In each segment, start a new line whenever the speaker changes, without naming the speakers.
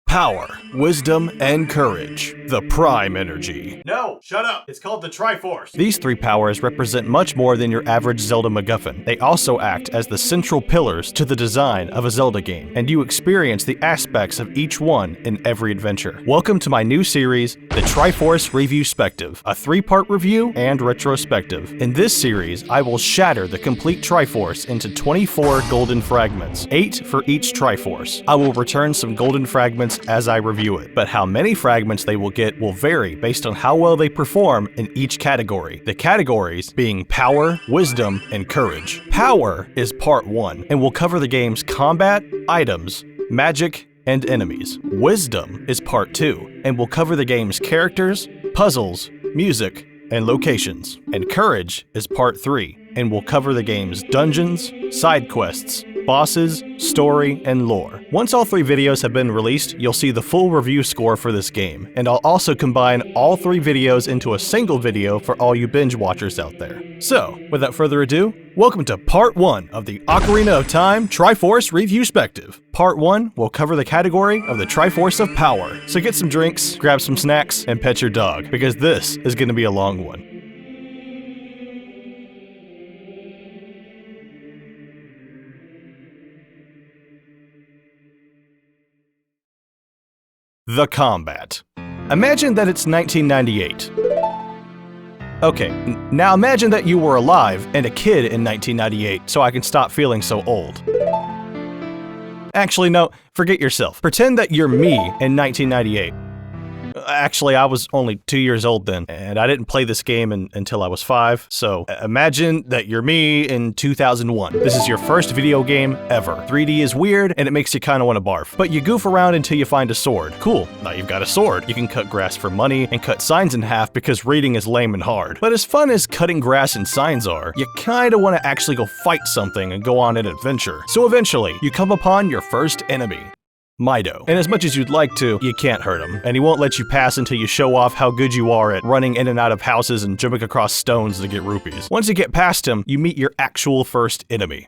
Power, wisdom, and courage. The prime energy.
No, shut up. It's called the Triforce.
These three powers represent much more than your average Zelda MacGuffin. They also act as the central pillars to the design of a Zelda game, and you experience the aspects of each one in every adventure. Welcome to my new series, the Triforce Review-Spective, a 3-part review and retrospective. In this series, I will shatter the complete Triforce into 24 golden fragments, 8 for each Triforce. I will return some golden fragments as I review it, but how many fragments they will get will vary based on how well they perform in each category. The categories being power, wisdom, and courage. Power is part 1 and will cover the game's combat, items, magic, and enemies. Wisdom is part 2 and will cover the game's characters, puzzles, music, and locations. And courage is part 3 and will cover the game's dungeons, side quests, bosses, story, and lore. Once all 3 videos have been released, you'll see the full review score for this game, and I'll also combine all 3 videos into a single video for all you binge watchers out there. So, without further ado, welcome to part 1 of the Ocarina of Time Triforce Review-Spective. Part 1 will cover the category of the Triforce of Power, so get some drinks, grab some snacks, and pet your dog, because this is going to be a long one. The combat. Imagine that it's 1998. Okay, now imagine that you were alive and a kid in 1998, so I can stop feeling so old. Actually, no, forget yourself. Pretend that you're me in 1998. Actually, I was only 2 years old then, and I didn't play this game until I was 5, so imagine that you're me in 2001. This is your first video game ever. 3D is weird, and it makes you kinda wanna barf. But you goof around until you find a sword. Cool, now you've got a sword. You can cut grass for money, and cut signs in half because reading is lame and hard. But as fun as cutting grass and signs are, you kinda wanna actually go fight something and go on an adventure. So eventually, you come upon your first enemy. Mido. And as much as you'd like to, you can't hurt him, and he won't let you pass until you show off how good you are at running in and out of houses and jumping across stones to get rupees. Once you get past him, you meet your actual first enemy.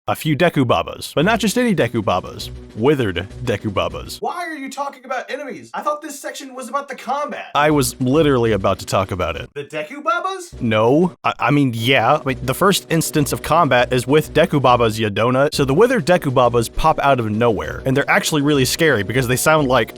A few Deku Babas, but not just any Deku Babas. Withered Deku Babas.
Why are you talking about enemies? I thought this section was about the combat.
I was literally about to talk about it.
The Deku Babas?
No. I mean, yeah. The first instance of combat is with Deku Babas, you donut. So the withered Deku Babas pop out of nowhere, and they're actually really scary because they sound like...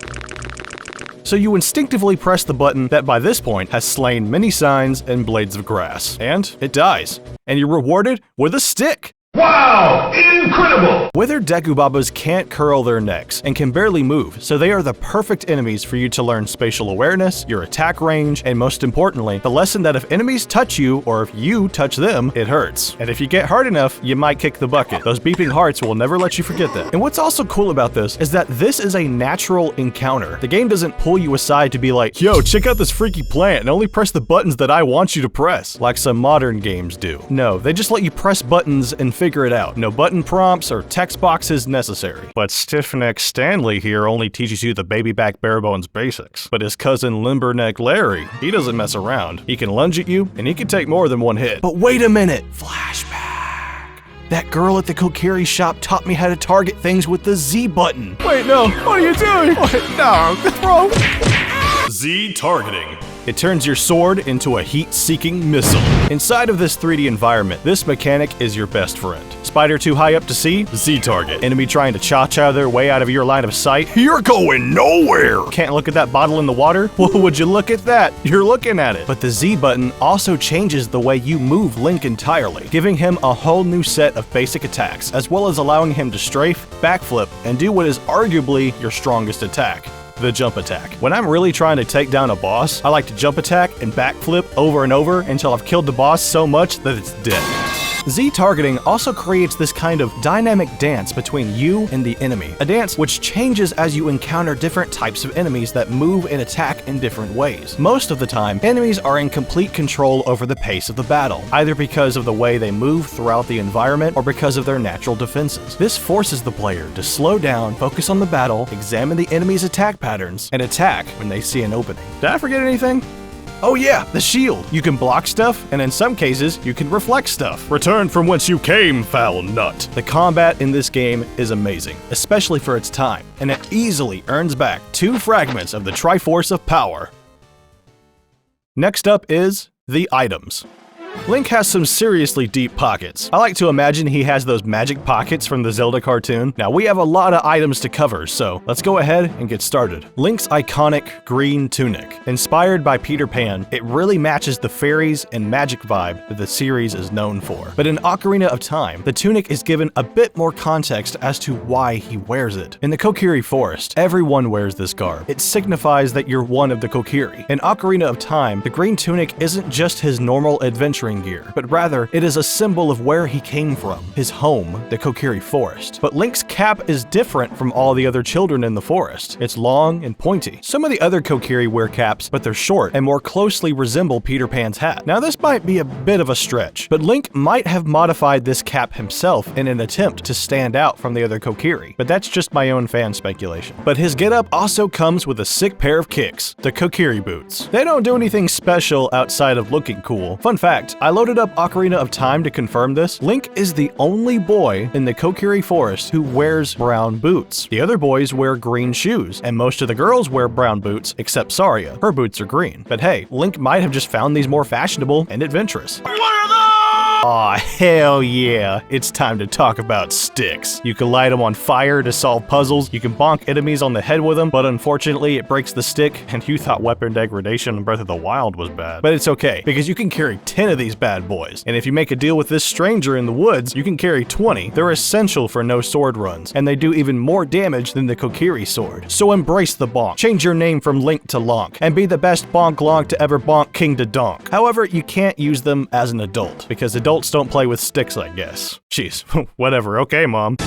So you instinctively press the button that by this point has slain many signs and blades of grass. And it dies. And you're rewarded with a stick.
Wow! Incredible!
Withered Deku Babas can't curl their necks and can barely move, so they are the perfect enemies for you to learn spatial awareness, your attack range, and most importantly, the lesson that if enemies touch you, or if you touch them, it hurts. And if you get hard enough, you might kick the bucket. Those beeping hearts will never let you forget that. And what's also cool about this is that this is a natural encounter. The game doesn't pull you aside to be like, yo, check out this freaky plant and only press the buttons that I want you to press, like some modern games do. No, they just let you press buttons and figure it out. No button prompts or text boxes necessary. But Stiff-Neck Stanley here only teaches you the baby back bare bones basics. But his cousin Limberneck Larry, he doesn't mess around. He can lunge at you, and he can take more than one hit. But wait a minute! Flashback. That girl at the Kokiri shop taught me how to target things with the Z button. Wait, no, what are you doing? Wait, no, bro. Z targeting. It turns your sword into a heat-seeking missile. Inside of this 3D environment, this mechanic is your best friend. Spider too high up to see? Z-target. Enemy trying to cha-cha their way out of your line of sight? You're going nowhere! Can't look at that bottle in the water? Well, would you look at that? You're looking at it. But the Z button also changes the way you move Link entirely, giving him a whole new set of basic attacks, as well as allowing him to strafe, backflip, and do what is arguably your strongest attack. The jump attack. When I'm really trying to take down a boss, I like to jump attack and backflip over and over until I've killed the boss so much that it's dead. Z-targeting also creates this kind of dynamic dance between you and the enemy, a dance which changes as you encounter different types of enemies that move and attack in different ways. Most of the time, enemies are in complete control over the pace of the battle, either because of the way they move throughout the environment or because of their natural defenses. This forces the player to slow down, focus on the battle, examine the enemy's attack patterns, and attack when they see an opening. Did I forget anything? Oh yeah, the shield. You can block stuff, and in some cases, you can reflect stuff. Return from whence you came, foul nut. The combat in this game is amazing, especially for its time, and it easily earns back 2 fragments of the Triforce of Power. Next up is the items. Link has some seriously deep pockets. I like to imagine he has those magic pockets from the Zelda cartoon. Now we have a lot of items to cover, so let's go ahead and get started. Link's iconic green tunic. Inspired by Peter Pan, it really matches the fairies and magic vibe that the series is known for. But in Ocarina of Time, the tunic is given a bit more context as to why he wears it. In the Kokiri Forest, everyone wears this garb. It signifies that you're one of the Kokiri. In Ocarina of Time, the green tunic isn't just his normal adventuring gear, but rather it is a symbol of where he came from, his home, the Kokiri Forest. But Link's cap is different from all the other children in the forest. It's long and pointy. Some of the other Kokiri wear caps, but they're short and more closely resemble Peter Pan's hat. Now this might be a bit of a stretch, but Link might have modified this cap himself in an attempt to stand out from the other Kokiri, but that's just my own fan speculation. But his getup also comes with a sick pair of kicks, the Kokiri Boots. They don't do anything special outside of looking cool. Fun fact, I loaded up Ocarina of Time to confirm this. Link is the only boy in the Kokiri Forest who wears brown boots. The other boys wear green shoes, and most of the girls wear brown boots except Saria. Her boots are green. But hey, Link might have just found these more fashionable and adventurous. Aw, hell yeah, it's time to talk about sticks. You can light them on fire to solve puzzles, you can bonk enemies on the head with them, but unfortunately it breaks the stick, and you thought weapon degradation in Breath of the Wild was bad. But it's okay, because you can carry 10 of these bad boys, and if you make a deal with this stranger in the woods, you can carry 20. They're essential for no sword runs, and they do even more damage than the Kokiri Sword. So embrace the bonk, change your name from Link to Lonk, and be the best bonk lonk to ever bonk King to Donk. However, you can't use them as an adult, because adults don't play with sticks, I guess. Jeez, whatever, okay, Mom.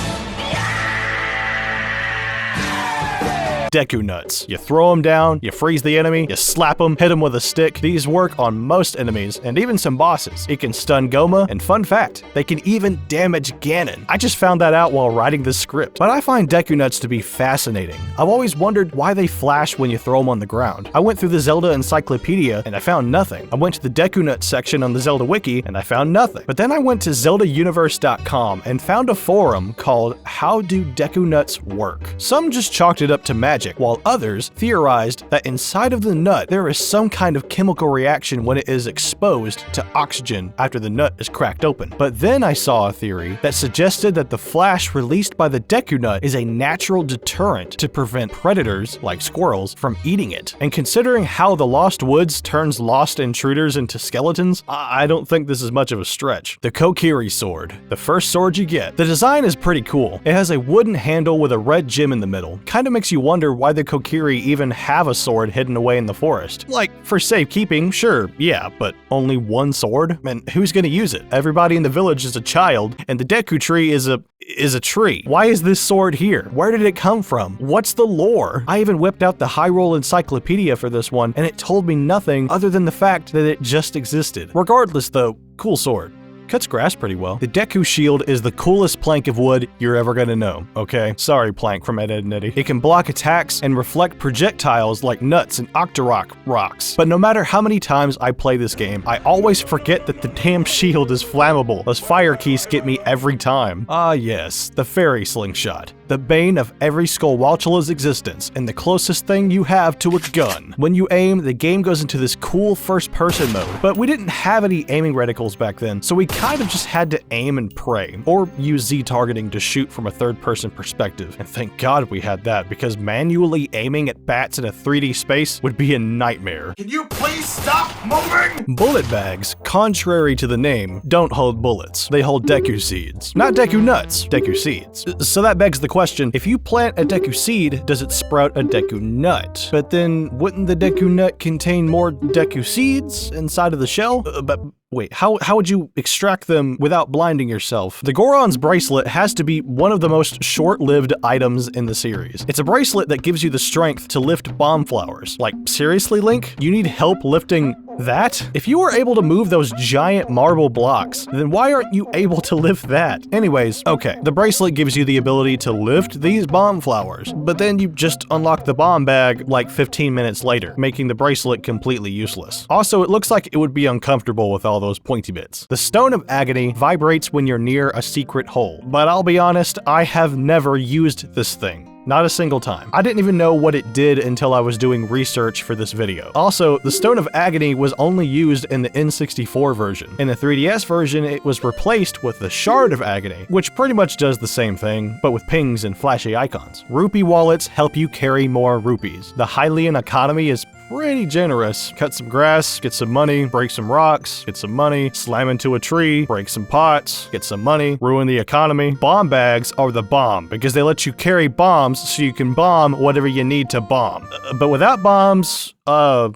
Deku Nuts. You throw them down, you freeze the enemy, you slap them, hit them with a stick. These work on most enemies, and even some bosses. It can stun Ghoma, and fun fact, they can even damage Ganon. I just found that out while writing this script. But I find Deku Nuts to be fascinating. I've always wondered why they flash when you throw them on the ground. I went through the Zelda encyclopedia, and I found nothing. I went to the Deku Nuts section on the Zelda wiki, and I found nothing. But then I went to ZeldaUniverse.com and found a forum called How Do Deku Nuts Work? Some just chalked it up to magic, while others theorized that inside of the nut there is some kind of chemical reaction when it is exposed to oxygen after the nut is cracked open. But then I saw a theory that suggested that the flash released by the Deku Nut is a natural deterrent to prevent predators, like squirrels, from eating it. And considering how the Lost Woods turns lost intruders into skeletons, I don't think this is much of a stretch. The Kokiri Sword, the first sword you get. The design is pretty cool. It has a wooden handle with a red gem in the middle. Kinda makes you wonder why the Kokiri even have a sword hidden away in the forest. Like, for safekeeping, sure, yeah, but only one sword? And who's gonna use it? Everybody in the village is a child, and the Deku tree is a tree. Why is this sword here? Where did it come from? What's the lore? I even whipped out the Hyrule Encyclopedia for this one, and it told me nothing other than the fact that it just existed. Regardless though, cool sword. Cuts grass pretty well. The Deku Shield is the coolest plank of wood you're ever gonna know, okay? Sorry, Plank from Ed, Edd n Eddy. It can block attacks and reflect projectiles like nuts and Octorok rocks. But no matter how many times I play this game, I always forget that the damn shield is flammable. Those fire keys get me every time. Ah yes, the fairy slingshot. The bane of every Skullwaltula's existence, and the closest thing you have to a gun. When you aim, the game goes into this cool first-person mode, but we didn't have any aiming reticles back then, so we kind of just had to aim and pray, or use Z-targeting to shoot from a third-person perspective. And thank God we had that, because manually aiming at bats in a 3D space would be a nightmare.
Can you please stop moving?
Bullet bags, contrary to the name, don't hold bullets. They hold Deku seeds. Not Deku Nuts, Deku seeds. So that begs the question, if you plant a Deku seed, does it sprout a Deku Nut? But then, wouldn't the Deku Nut contain more Deku seeds inside of the shell? But wait, how would you extract them without blinding yourself? The Goron's Bracelet has to be one of the most short-lived items in the series. It's a bracelet that gives you the strength to lift bomb flowers. Like, seriously, Link? You need help lifting That? If you were able to move those giant marble blocks, then why aren't you able to lift that? Anyways, okay, the bracelet gives you the ability to lift these bomb flowers, but then you just unlock the bomb bag like 15 minutes later, making the bracelet completely useless. Also, it looks like it would be uncomfortable with all those pointy bits. The Stone of Agony vibrates when you're near a secret hole, but I'll be honest, I have never used this thing. Not a single time. I didn't even know what it did until I was doing research for this video. Also, the Stone of Agony was only used in the N64 version. In the 3DS version, it was replaced with the Shard of Agony, which pretty much does the same thing, but with pings and flashy icons. Rupee Wallets help you carry more rupees. The Hylian economy is pretty generous. Cut some grass, get some money, break some rocks, get some money, slam into a tree, break some pots, get some money, ruin the economy. Bomb bags are the bomb because they let you carry bombs so you can bomb whatever you need to bomb. But without bombs, I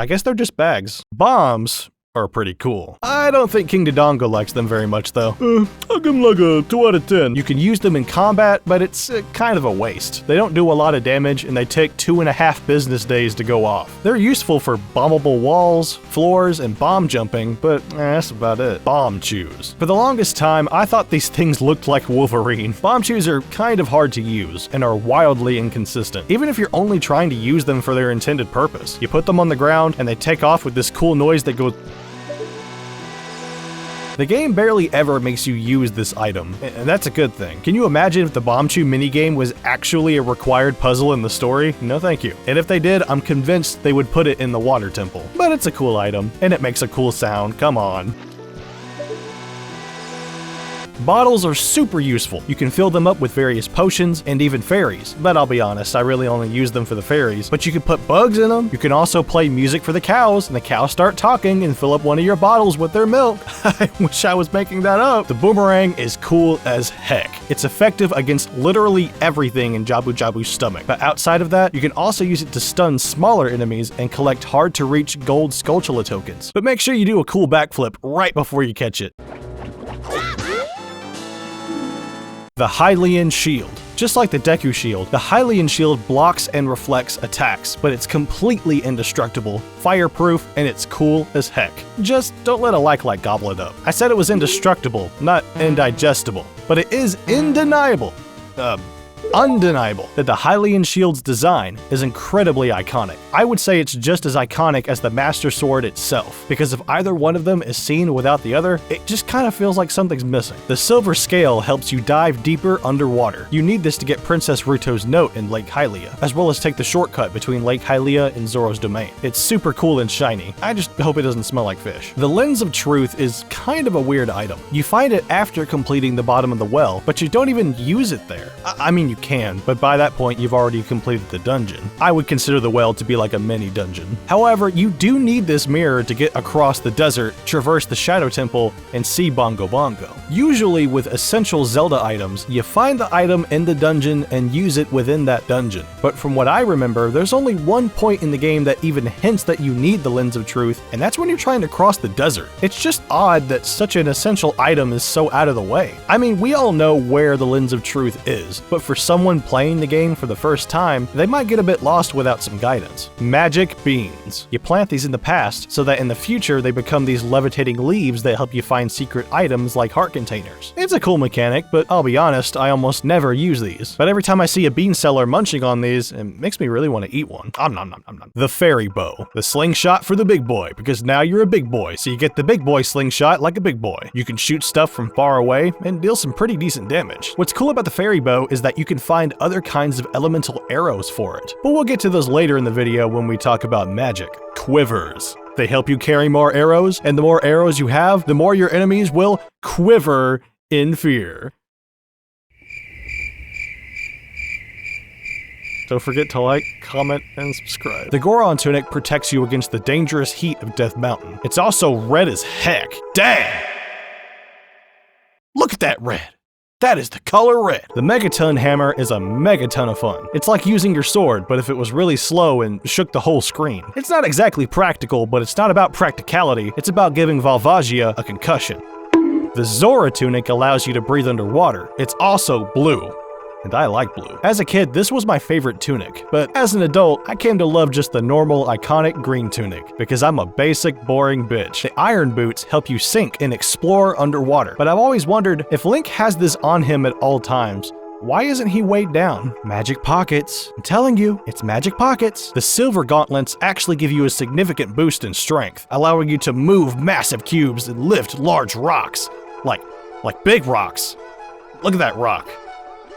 guess they're just bags. Bombs are pretty cool. I don't think King Dodongo likes them very much though. I'll give them like a 2 out of 10. You can use them in combat, but it's kind of a waste. They don't do a lot of damage and they take 2.5 business days to go off. They're useful for bombable walls, floors, and bomb jumping, but that's about it. Bombchus. For the longest time, I thought these things looked like Wolverine. Bombchus are kind of hard to use and are wildly inconsistent, even if you're only trying to use them for their intended purpose. You put them on the ground and they take off with this cool noise that goes. The game barely ever makes you use this item, and that's a good thing. Can you imagine if the Bombchu minigame was actually a required puzzle in the story? No thank you. And if they did, I'm convinced they would put it in the water temple. But it's a cool item, and it makes a cool sound, come on. Bottles are super useful. You can fill them up with various potions and even fairies, but I'll be honest, I really only use them for the fairies. But you can put bugs in them. You can also play music for the cows, and the cows start talking and fill up one of your bottles with their milk. I wish I was making that up. The boomerang is cool as heck. It's effective against literally everything in Jabu Jabu's stomach, but outside of that, you can also use it to stun smaller enemies and collect hard-to-reach gold Skulltula tokens. But make sure you do a cool backflip right before you catch it. The Hylian Shield. Just like the Deku Shield, the Hylian Shield blocks and reflects attacks, but it's completely indestructible, fireproof, and it's cool as heck. Just don't let a like gobble it up. I said it was indestructible, not indigestible, but it is undeniable that the Hylian Shield's design is incredibly iconic. I would say it's just as iconic as the Master Sword itself, because if either one of them is seen without the other, it just kind of feels like something's missing. The silver scale helps you dive deeper underwater. You need this to get Princess Ruto's note in Lake Hylia, as well as take the shortcut between Lake Hylia and Zora's domain. It's super cool and shiny. I just hope it doesn't smell like fish. The Lens of Truth is kind of a weird item. You find it after completing the bottom of the well, but you don't even use it there. I mean, you can, but by that point you've already completed the dungeon. I would consider the well to be like a mini dungeon. However, you do need this mirror to get across the desert, traverse the Shadow Temple, and see Bongo Bongo. Usually with essential Zelda items, you find the item in the dungeon and use it within that dungeon. But from what I remember, there's only one point in the game that even hints that you need the Lens of Truth, and that's when you're trying to cross the desert. It's just odd that such an essential item is so out of the way. I mean, we all know where the Lens of Truth is, but for someone playing the game for the first time, they might get a bit lost without some guidance. Magic beans. You plant these in the past so that in the future they become these levitating leaves that help you find secret items like heart containers. It's a cool mechanic, but I'll be honest, I almost never use these. But every time I see a bean seller munching on these, it makes me really want to eat one. Nom nom nom nom nom. The fairy bow. The slingshot for the big boy, because now you're a big boy, so you get the big boy slingshot like a big boy. You can shoot stuff from far away and deal some pretty decent damage. What's cool about the fairy bow is that you can find other kinds of elemental arrows for it, but we'll get to those later in the video when we talk about magic. Quivers. They help you carry more arrows, and the more arrows you have, the more your enemies will quiver in fear. Don't forget to like, comment, and subscribe. The Goron Tunic protects you against the dangerous heat of Death Mountain. It's also red as heck. Dang! Look at that red! That is the color red. The Megaton Hammer is a mega ton of fun. It's like using your sword, but if it was really slow and shook the whole screen. It's not exactly practical, but it's not about practicality, it's about giving Valvagia a concussion. The Zora Tunic allows you to breathe underwater. It's also blue. and I like blue. As a kid, this was my favorite tunic, but as an adult, I came to love just the normal, iconic green tunic, because I'm a basic, boring bitch. The iron boots help you sink and explore underwater, but I've always wondered, if Link has this on him at all times, why isn't he weighed down? Magic pockets. I'm telling you, it's magic pockets. The silver gauntlets actually give you a significant boost in strength, allowing you to move massive cubes and lift large rocks. Like big rocks. Look at that rock.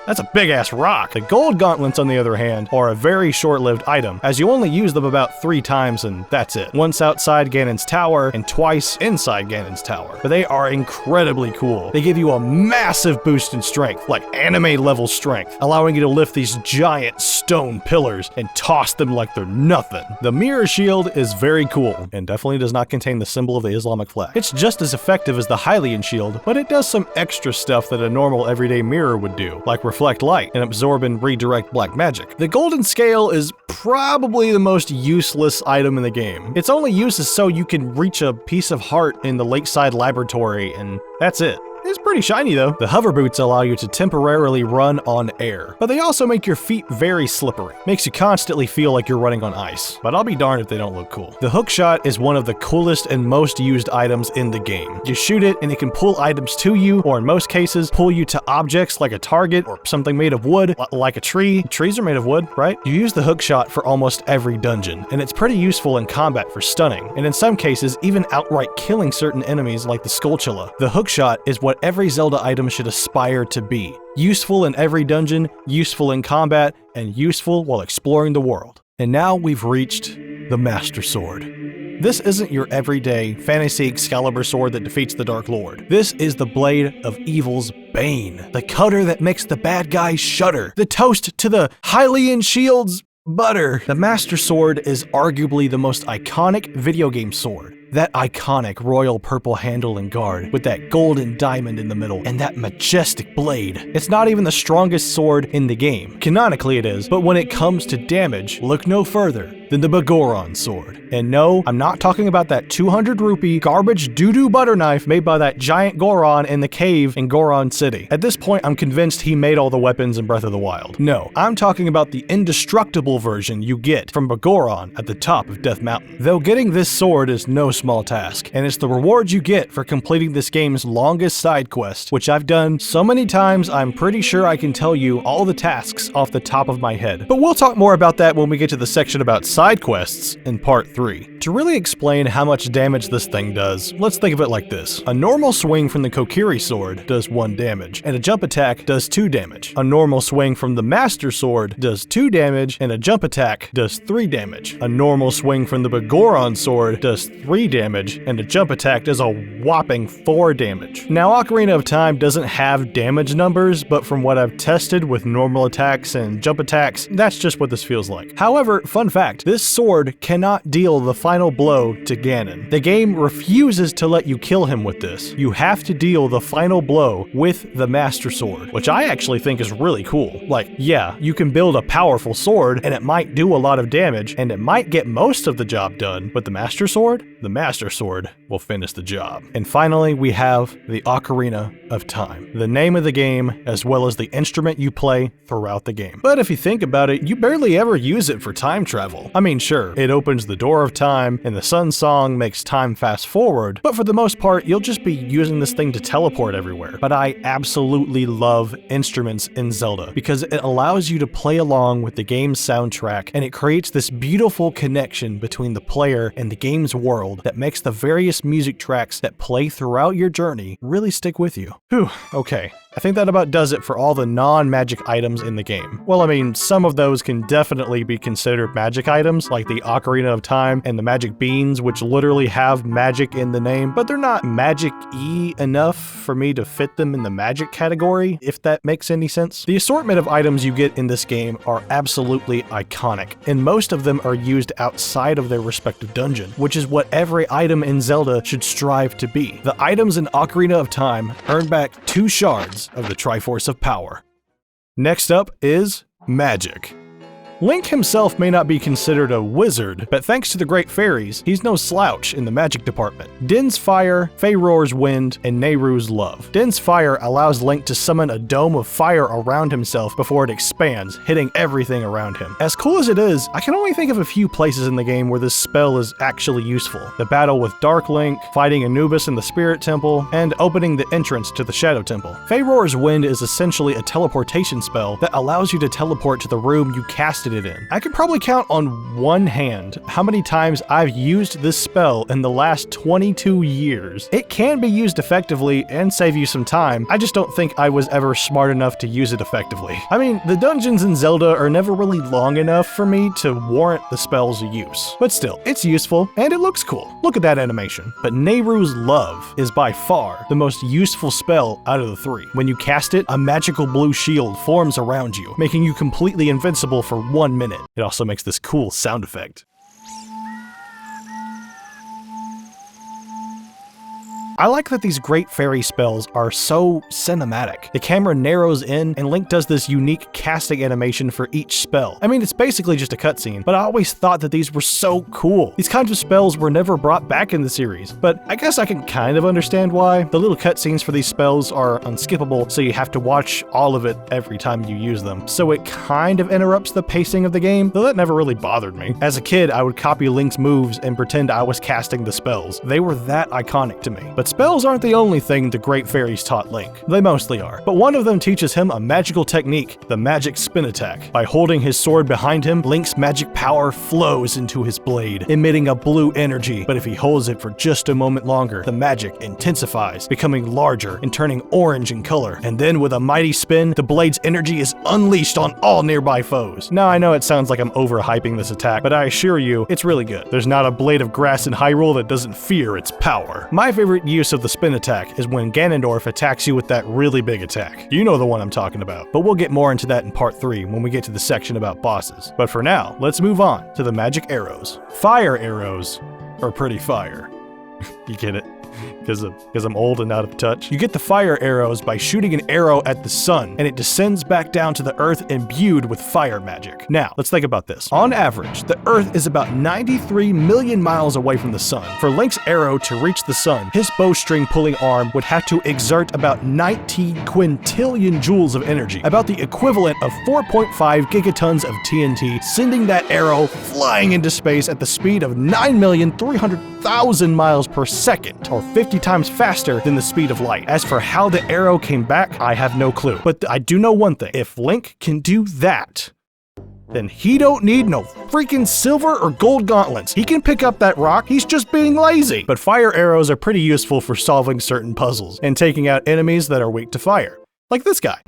That's a big-ass rock. The gold gauntlets, on the other hand, are a very short-lived item, as you only use them about 3 times and that's it. Once outside Ganon's tower and twice inside Ganon's tower. But they are incredibly cool. They give you a massive boost in strength, like anime-level strength, allowing you to lift these giant stone pillars and toss them like they're nothing. The mirror shield is very cool, and definitely does not contain the symbol of the Islamic flag. It's just as effective as the Hylian Shield, but it does some extra stuff that a normal everyday mirror would do, like reflect light and absorb and redirect black magic. The golden scale is probably the most useless item in the game. Its only use is so you can reach a piece of heart in the lakeside laboratory, and that's it. It's pretty shiny though. The hover boots allow you to temporarily run on air, but they also make your feet very slippery. Makes you constantly feel like you're running on ice, but I'll be darned if they don't look cool. The hookshot is one of the coolest and most used items in the game. You shoot it and it can pull items to you, or in most cases, pull you to objects like a target or something made of wood, like a tree. Trees are made of wood, right? You use the hookshot for almost every dungeon, and it's pretty useful in combat for stunning, and in some cases, even outright killing certain enemies like the Skulltula. The hookshot is what every Zelda item should aspire to be. Useful in every dungeon, useful in combat, and useful while exploring the world. And now we've reached the Master Sword. This isn't your everyday fantasy Excalibur sword that defeats the Dark Lord. This is the blade of evil's bane. The cutter that makes the bad guys shudder. The toast to the Hylian Shield's butter. The Master Sword is arguably the most iconic video game sword. That iconic royal purple handle and guard with that golden diamond in the middle and that majestic blade. It's not even the strongest sword in the game. Canonically it is, but when it comes to damage, look no further than the Biggoron Sword. And no, I'm not talking about that 200 rupee garbage doo-doo butter knife made by that giant Goron in the cave in Goron City. At this point, I'm convinced he made all the weapons in Breath of the Wild. No, I'm talking about the indestructible version you get from Biggoron at the top of Death Mountain. Though getting this sword is no small task, and it's the reward you get for completing this game's longest side quest, which I've done so many times I'm pretty sure I can tell you all the tasks off the top of my head. But we'll talk more about that when we get to the section about side quests in part 3. To really explain how much damage this thing does, let's think of it like this. A normal swing from the Kokiri Sword does 1 damage, and a jump attack does 2 damage. A normal swing from the Master Sword does 2 damage, and a jump attack does 3 damage. A normal swing from the Biggoron Sword does 3 damage, and a jump attack does a whopping 4 damage. Now, Ocarina of Time doesn't have damage numbers, but from what I've tested with normal attacks and jump attacks, that's just what this feels like. However, fun fact, this sword cannot deal the final blow to Ganon. The game refuses to let you kill him with this. You have to deal the final blow with the Master Sword, which I actually think is really cool. Like, yeah, you can build a powerful sword, and it might do a lot of damage, and it might get most of the job done, but the Master Sword will finish the job. And finally, we have the Ocarina of Time, the name of the game, as well as the instrument you play throughout the game. But if you think about it, you barely ever use it for time travel. I mean, sure, it opens the door of time, and the Sun Song makes time fast forward, but for the most part, you'll just be using this thing to teleport everywhere. But I absolutely love instruments in Zelda, because it allows you to play along with the game's soundtrack, and it creates this beautiful connection between the player and the game's world that makes the various music tracks that play throughout your journey really stick with you. Whew, okay. I think that about does it for all the non-magic items in the game. Well, I mean, some of those can definitely be considered magic items, like the Ocarina of Time and the magic beans, which literally have magic in the name, but they're not magic-y enough for me to fit them in the magic category, if that makes any sense. The assortment of items you get in this game are absolutely iconic, and most of them are used outside of their respective dungeon, which is what every item in Zelda should strive to be. The items in Ocarina of Time earn back 2 shards of the Triforce of Power. Next up is magic. Link himself may not be considered a wizard, but thanks to the Great Fairies, he's no slouch in the magic department. Din's Fire, Farore's Wind, and Nayru's Love. Din's Fire allows Link to summon a dome of fire around himself before it expands, hitting everything around him. As cool as it is, I can only think of a few places in the game where this spell is actually useful. The battle with Dark Link, fighting Anubis in the Spirit Temple, and opening the entrance to the Shadow Temple. Farore's Wind is essentially a teleportation spell that allows you to teleport to the room you casted it in. I could probably count on one hand how many times I've used this spell in the last 22 years. It can be used effectively and save you some time. I just don't think I was ever smart enough to use it effectively. I mean, the dungeons in Zelda are never really long enough for me to warrant the spell's use. But still, it's useful and it looks cool. Look at that animation. But Nayru's Love is by far the most useful spell out of the three. When you cast it, a magical blue shield forms around you, making you completely invincible for 1 minute. It also makes this cool sound effect. I like that these Great Fairy spells are so cinematic. The camera narrows in and Link does this unique casting animation for each spell. I mean, it's basically just a cutscene, but I always thought that these were so cool. These kinds of spells were never brought back in the series, but I guess I can kind of understand why. The little cutscenes for these spells are unskippable, so you have to watch all of it every time you use them. So it kind of interrupts the pacing of the game, though that never really bothered me. As a kid, I would copy Link's moves and pretend I was casting the spells. They were that iconic to me. But spells aren't the only thing the Great Fairies taught Link. They mostly are. But one of them teaches him a magical technique, the magic spin attack. By holding his sword behind him, Link's magic power flows into his blade, emitting a blue energy. But if he holds it for just a moment longer, the magic intensifies, becoming larger and turning orange in color. And then with a mighty spin, the blade's energy is unleashed on all nearby foes. Now I know it sounds like I'm overhyping this attack, but I assure you, it's really good. There's not a blade of grass in Hyrule that doesn't fear its power. My favorite use of the spin attack is when Ganondorf attacks you with that really big attack. You know the one I'm talking about, but we'll get more into that in part 3 when we get to the section about bosses. But for now, let's move on to the magic arrows. Fire arrows are pretty fire. You get it? Because I'm old and out of touch. You get the fire arrows by shooting an arrow at the sun, and it descends back down to the earth imbued with fire magic. Now, let's think about this. On average, the earth is about 93 million miles away from the sun. For Link's arrow to reach the sun, his bowstring pulling arm would have to exert about 19 quintillion joules of energy, about the equivalent of 4.5 gigatons of TNT, sending that arrow flying into space at the speed of 9,300,000 miles per second, or 50 times faster than the speed of light. As for how the arrow came back, I have no clue. But I do know one thing. If Link can do that, then he don't need no freaking silver or gold gauntlets. He can pick up that rock, he's just being lazy. But fire arrows are pretty useful for solving certain puzzles and taking out enemies that are weak to fire. Like this guy.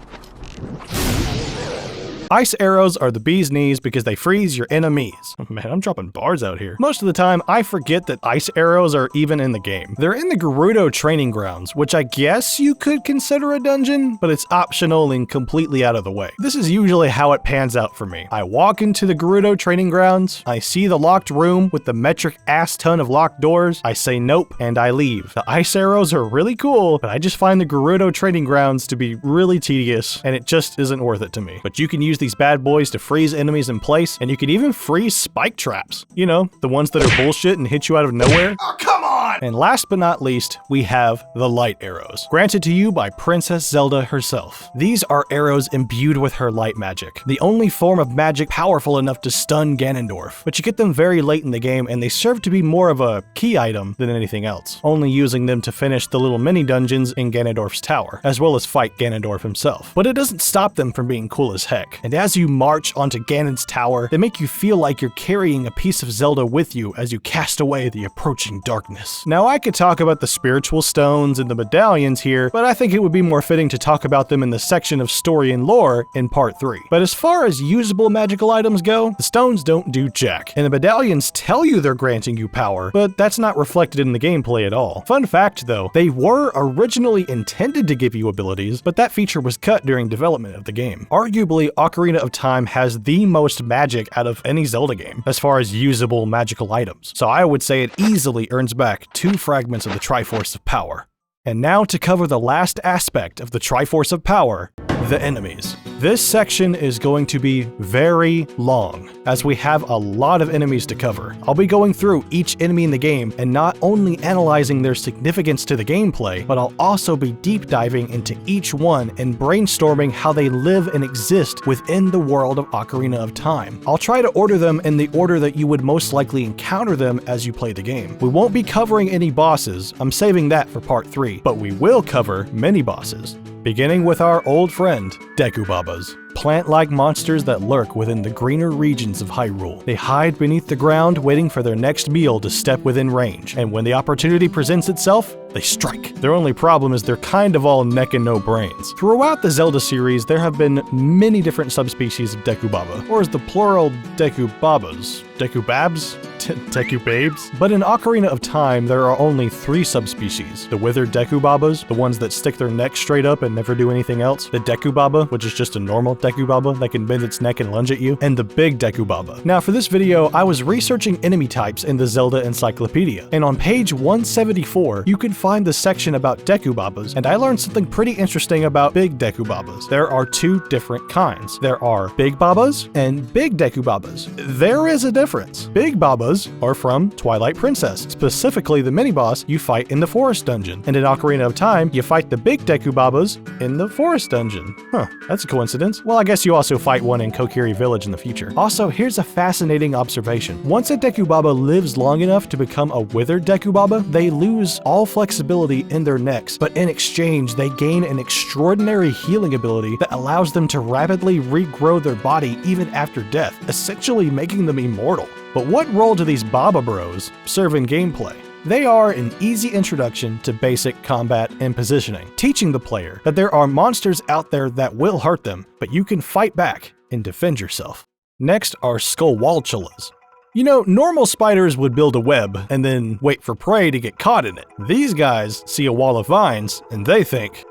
Ice arrows are the bee's knees because they freeze your enemies. Oh, man, I'm dropping bars out here. Most of the time, I forget that ice arrows are even in the game. They're in the Gerudo training grounds, which I guess you could consider a dungeon, but it's optional and completely out of the way. This is usually how it pans out for me. I walk into the Gerudo training grounds, I see the locked room with the metric ass ton of locked doors, I say nope, and I leave. The ice arrows are really cool, but I just find the Gerudo training grounds to be really tedious, and it just isn't worth it to me. But you can use these bad boys to freeze enemies in place, and you can even freeze spike traps. You know, the ones that are bullshit and hit you out of nowhere.
Oh, come on!
And last but not least, we have the light arrows, granted to you by Princess Zelda herself. These are arrows imbued with her light magic, the only form of magic powerful enough to stun Ganondorf. But you get them very late in the game, and they serve to be more of a key item than anything else, only using them to finish the little mini dungeons in Ganondorf's tower, as well as fight Ganondorf himself. But it doesn't stop them from being cool as heck, and as you march onto Ganon's tower, they make you feel like you're carrying a piece of Zelda with you as you cast away the approaching darkness. Now, I could talk about the spiritual stones and the medallions here, but I think it would be more fitting to talk about them in the section of story and lore in part 3. But as far as usable magical items go, the stones don't do jack, and the medallions tell you they're granting you power, but that's not reflected in the gameplay at all. Fun fact though, they were originally intended to give you abilities, but that feature was cut during development of the game. Arguably, Ocarina of Time has the most magic out of any Zelda game, as far as usable magical items. So I would say it easily earns back 2 fragments of the Triforce of Power. And now to cover the last aspect of the Triforce of Power, the enemies. This section is going to be very long, as we have a lot of enemies to cover. I'll be going through each enemy in the game and not only analyzing their significance to the gameplay, but I'll also be deep diving into each one and brainstorming how they live and exist within the world of Ocarina of Time. I'll try to order them in the order that you would most likely encounter them as you play the game. We won't be covering any bosses, I'm saving that for part 3, but we will cover many bosses. Beginning with our old friend, Deku Babas. Plant-like monsters that lurk within the greener regions of Hyrule. They hide beneath the ground waiting for their next meal to step within range, and when the opportunity presents itself, they strike. Their only problem is they're kind of all neck and no brains. Throughout the Zelda series, there have been many different subspecies of Deku Baba, or is the plural Deku Babas? Deku Babs? Deku Babes? But in Ocarina of Time, there are only 3 subspecies. The withered Deku Babas, the ones that stick their neck straight up and never do anything else. The Deku Baba, which is just a normal Deku Baba that can bend its neck and lunge at you. And the big Deku Baba. Now for this video, I was researching enemy types in the Zelda Encyclopedia. And on page 174, you can find the section about Deku Babas, and I learned something pretty interesting about big Deku Babas. There are 2 different kinds. There are big Babas and big Deku Babas. There is a difference. Big Babas are from Twilight Princess, specifically the mini-boss you fight in the forest dungeon. And in Ocarina of Time, you fight the big Deku Babas in the forest dungeon. Huh, that's a coincidence. Well, I guess you also fight one in Kokiri Village in the future. Also, here's a fascinating observation. Once a Deku Baba lives long enough to become a withered Deku Baba, they lose all flexibility in their necks, but in exchange, they gain an extraordinary healing ability that allows them to rapidly regrow their body even after death, essentially making them immortal. But what role do these Baba Bros serve in gameplay? They are an easy introduction to basic combat and positioning, teaching the player that there are monsters out there that will hurt them, but you can fight back and defend yourself. Next are Skullwalltulas. You know, normal spiders would build a web and then wait for prey to get caught in it. These guys see a wall of vines and they think,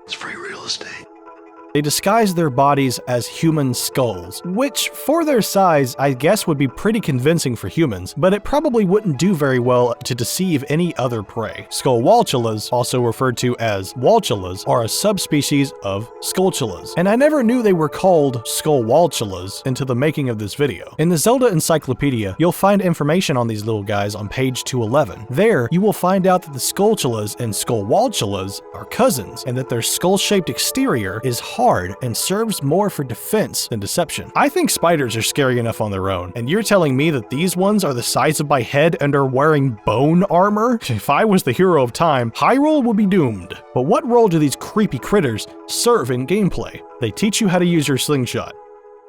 It's free real estate.
They disguise their bodies as human skulls, which for their size I guess would be pretty convincing for humans, but it probably wouldn't do very well to deceive any other prey. Skullwalltulas, also referred to as Walltulas, are a subspecies of Skulltulas, and I never knew they were called Skullwalltulas until the making of this video. In the Zelda Encyclopedia, you'll find information on these little guys on page 211. There, you will find out that the Skulltulas and Skullwalltulas are cousins, and that their skull-shaped exterior is hard and serves more for defense than deception. I think spiders are scary enough on their own, and you're telling me that these ones are the size of my head and are wearing bone armor? If I was the hero of time, Hyrule would be doomed. But what role do these creepy critters serve in gameplay? They teach you how to use your slingshot.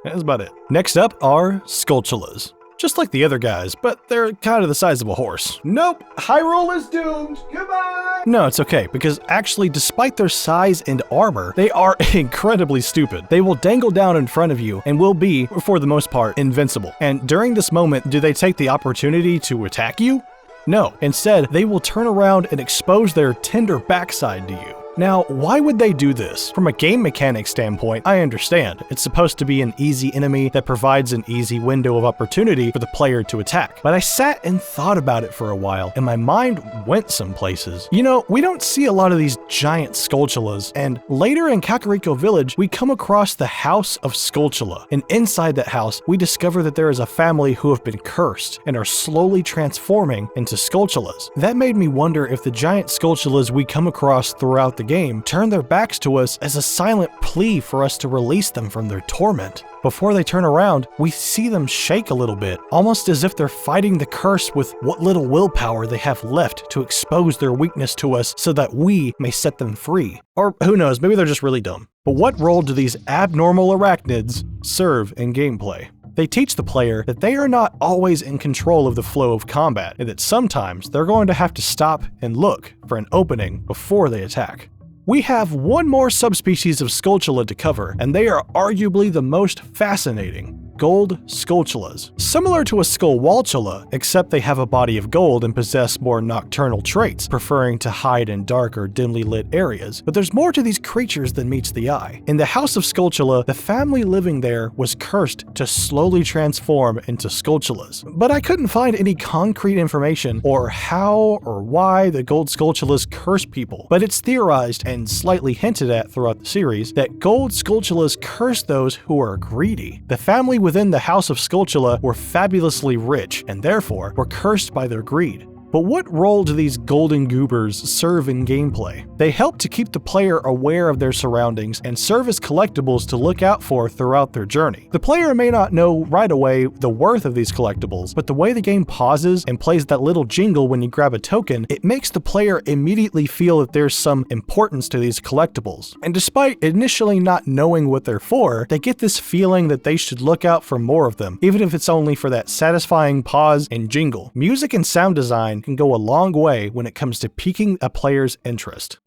That's about it. Next up are Skulltulas. Just like the other guys, but they're kind of the size of a horse.
Nope, Hyrule is doomed. Goodbye.
No, it's okay, because actually, despite their size and armor, they are incredibly stupid. They will dangle down in front of you and will be, for the most part, invincible. And during this moment, do they take the opportunity to attack you? No, instead, they will turn around and expose their tender backside to you. Now, why would they do this? From a game mechanic standpoint, I understand. It's supposed to be an easy enemy that provides an easy window of opportunity for the player to attack. But I sat and thought about it for a while, and my mind went some places. You know, we don't see a lot of these giant Skulltulas, and later in Kakariko Village, we come across the House of Skulltula. And inside that house, we discover that there is a family who have been cursed and are slowly transforming into Skulltulas. That made me wonder if the giant Skulltulas we come across throughout the game turn their backs to us as a silent plea for us to release them from their torment. Before they turn around, we see them shake a little bit, almost as if they're fighting the curse with what little willpower they have left to expose their weakness to us so that we may set them free. Or who knows, maybe they're just really dumb. But what role do these abnormal arachnids serve in gameplay? They teach the player that they are not always in control of the flow of combat, and that sometimes they're going to have to stop and look for an opening before they attack. We have one more subspecies of Skulltula to cover, and they are arguably the most fascinating. gold Skulltulas. Similar to a Skullwaltula, except they have a body of gold and possess more nocturnal traits, preferring to hide in dark or dimly lit areas. But there's more to these creatures than meets the eye. In the House of Skulltula, the family living there was cursed to slowly transform into Skulltulas. But I couldn't find any concrete information or how or why the gold Skulltulas curse people, but it's theorized and slightly hinted at throughout the series that gold Skulltulas curse those who are greedy. The family within the House of Skulltula were fabulously rich and therefore were cursed by their greed. But what role do these golden goobers serve in gameplay? They help to keep the player aware of their surroundings and serve as collectibles to look out for throughout their journey. The player may not know right away the worth of these collectibles, but the way the game pauses and plays that little jingle when you grab a token, it makes the player immediately feel that there's some importance to these collectibles. And despite initially not knowing what they're for, they get this feeling that they should look out for more of them, even if it's only for that satisfying pause and jingle. Music and sound design can go a long way when it comes to piquing a player's interest.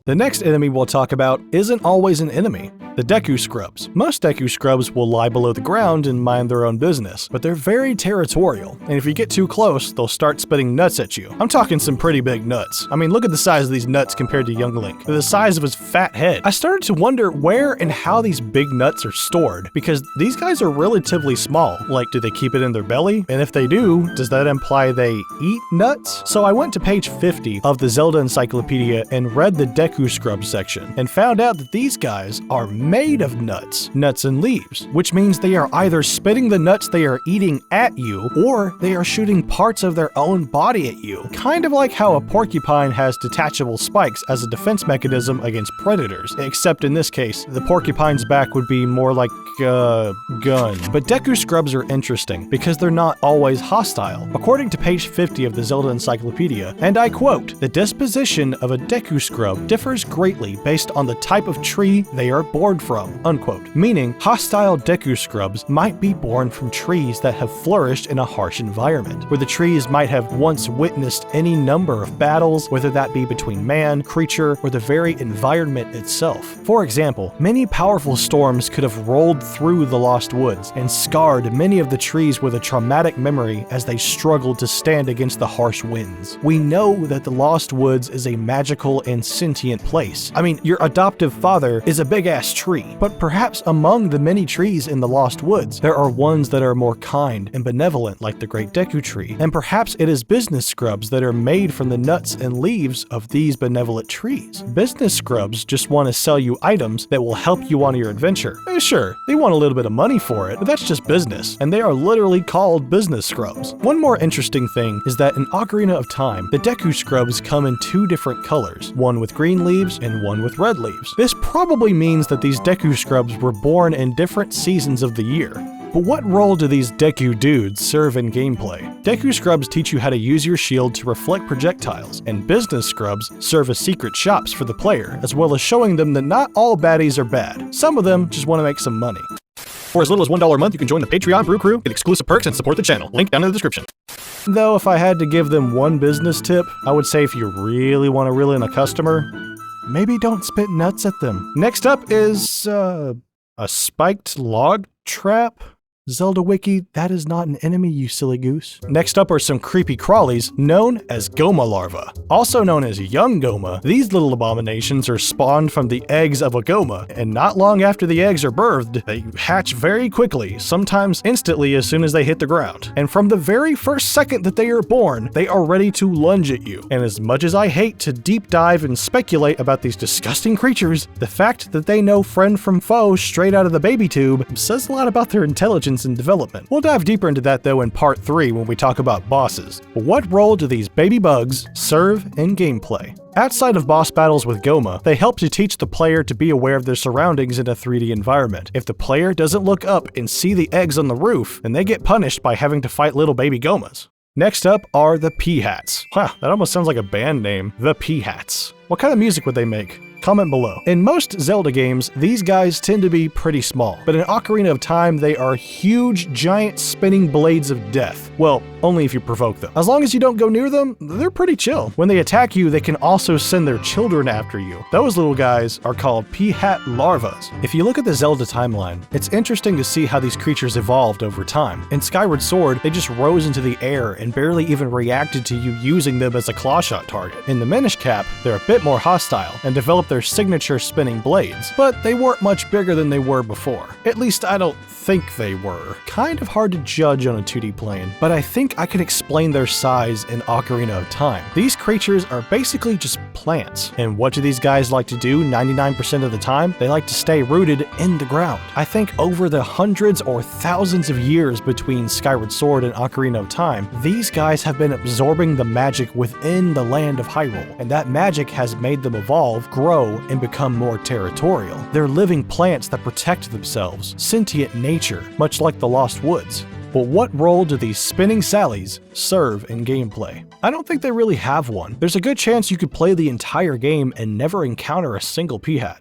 The next enemy we'll talk about isn't always an enemy. The Deku Scrubs. Most Deku Scrubs will lie below the ground and mind their own business, but they're very territorial, and if you get too close, they'll start spitting nuts at you. I'm talking some pretty big nuts. I mean, look at the size of these nuts compared to young Link. They're the size of his fat head. I started to wonder where and how these big nuts are stored, because these guys are relatively small. Like, do they keep it in their belly? And if they do, does that imply they eat nuts? So I went to page 50 of the Zelda Encyclopedia and read the Deku Scrubs section, and found out that these guys are made of nuts and leaves, which means they are either spitting the nuts they are eating at you, or they are shooting parts of their own body at you. Kind of like how a porcupine has detachable spikes as a defense mechanism against predators, except in this case, the porcupine's back would be more like a gun. But Deku Scrubs are interesting because they're not always hostile. According to page 50 of the Zelda Encyclopedia, and I quote, "The disposition of a Deku Scrub differs greatly based on the type of tree they are born from," unquote. Meaning, hostile Deku Scrubs might be born from trees that have flourished in a harsh environment, where the trees might have once witnessed any number of battles, whether that be between man, creature, or the very environment itself. For example, many powerful storms could have rolled through the Lost Woods and scarred many of the trees with a traumatic memory as they struggled to stand against the harsh winds. We know that the Lost Woods is a magical and sentient place. I mean, your adoptive father is a big-ass tree, but perhaps among the many trees in the Lost Woods, there are ones that are more kind and benevolent like the Great Deku Tree, and perhaps it is business scrubs that are made from the nuts and leaves of these benevolent trees. Business scrubs just want to sell you items that will help you on your adventure. Sure, they want a little bit of money for it, but that's just business, and they are literally called business scrubs. One more interesting thing is that in Ocarina of Time, the Deku Scrubs come in two different colors, one with green leaves and one with red leaves. This probably means that these Deku Scrubs were born in different seasons of the year. But what role do these Deku dudes serve in gameplay? Deku Scrubs teach you how to use your shield to reflect projectiles, and Business Scrubs serve as secret shops for the player, as well as showing them that not all baddies are bad. Some of them just want to make some money. For as little as $1 a month, you can join the Patreon Brew Crew, get exclusive perks, and support the channel. Link down in the description. Though if I had to give them one business tip, I would say if you really want to reel in a customer, maybe don't spit nuts at them. Next up is, a spiked log trap? Zelda Wiki, that is not an enemy, you silly goose. Next up are some creepy crawlies known as Ghoma Larva. Also known as young Ghoma, these little abominations are spawned from the eggs of a Ghoma, and not long after the eggs are birthed, they hatch very quickly, sometimes instantly as soon as they hit the ground. And from the very first second that they are born, they are ready to lunge at you. And as much as I hate to deep dive and speculate about these disgusting creatures, the fact that they know friend from foe straight out of the baby tube says a lot about their intelligence and development. We'll dive deeper into that though in part 3 when we talk about bosses. But what role do these baby bugs serve in gameplay? Outside of boss battles with Ghoma, they help to teach the player to be aware of their surroundings in a 3D environment. If the player doesn't look up and see the eggs on the roof, then they get punished by having to fight little baby Gomas. Next up are the P-Hats. Wow, that almost sounds like a band name. The P-Hats. What kind of music would they make? Comment below. In most Zelda games, these guys tend to be pretty small, but in Ocarina of Time, they are huge, giant spinning blades of death. Well, only if you provoke them. As long as you don't go near them, they're pretty chill. When they attack you, they can also send their children after you. Those little guys are called Peahat larvas. If you look at the Zelda timeline, it's interesting to see how these creatures evolved over time. In Skyward Sword, they just rose into the air and barely even reacted to you using them as a clawshot target. In the Minish Cap, they're a bit more hostile and develop their signature spinning blades, but they weren't much bigger than they were before. At least I don't think they were. Kind of hard to judge on a 2D plane, but I think I can explain their size in Ocarina of Time. These creatures are basically just plants. And what do these guys like to do 99% of the time? They like to stay rooted in the ground. I think over the hundreds or thousands of years between Skyward Sword and Ocarina of Time, these guys have been absorbing the magic within the land of Hyrule, and that magic has made them evolve, grow, and become more territorial. They're living plants that protect themselves, sentient nature, much like the Lost Woods. But what role do these spinning sallies serve in gameplay? I don't think they really have one. There's a good chance you could play the entire game and never encounter a single Peahat.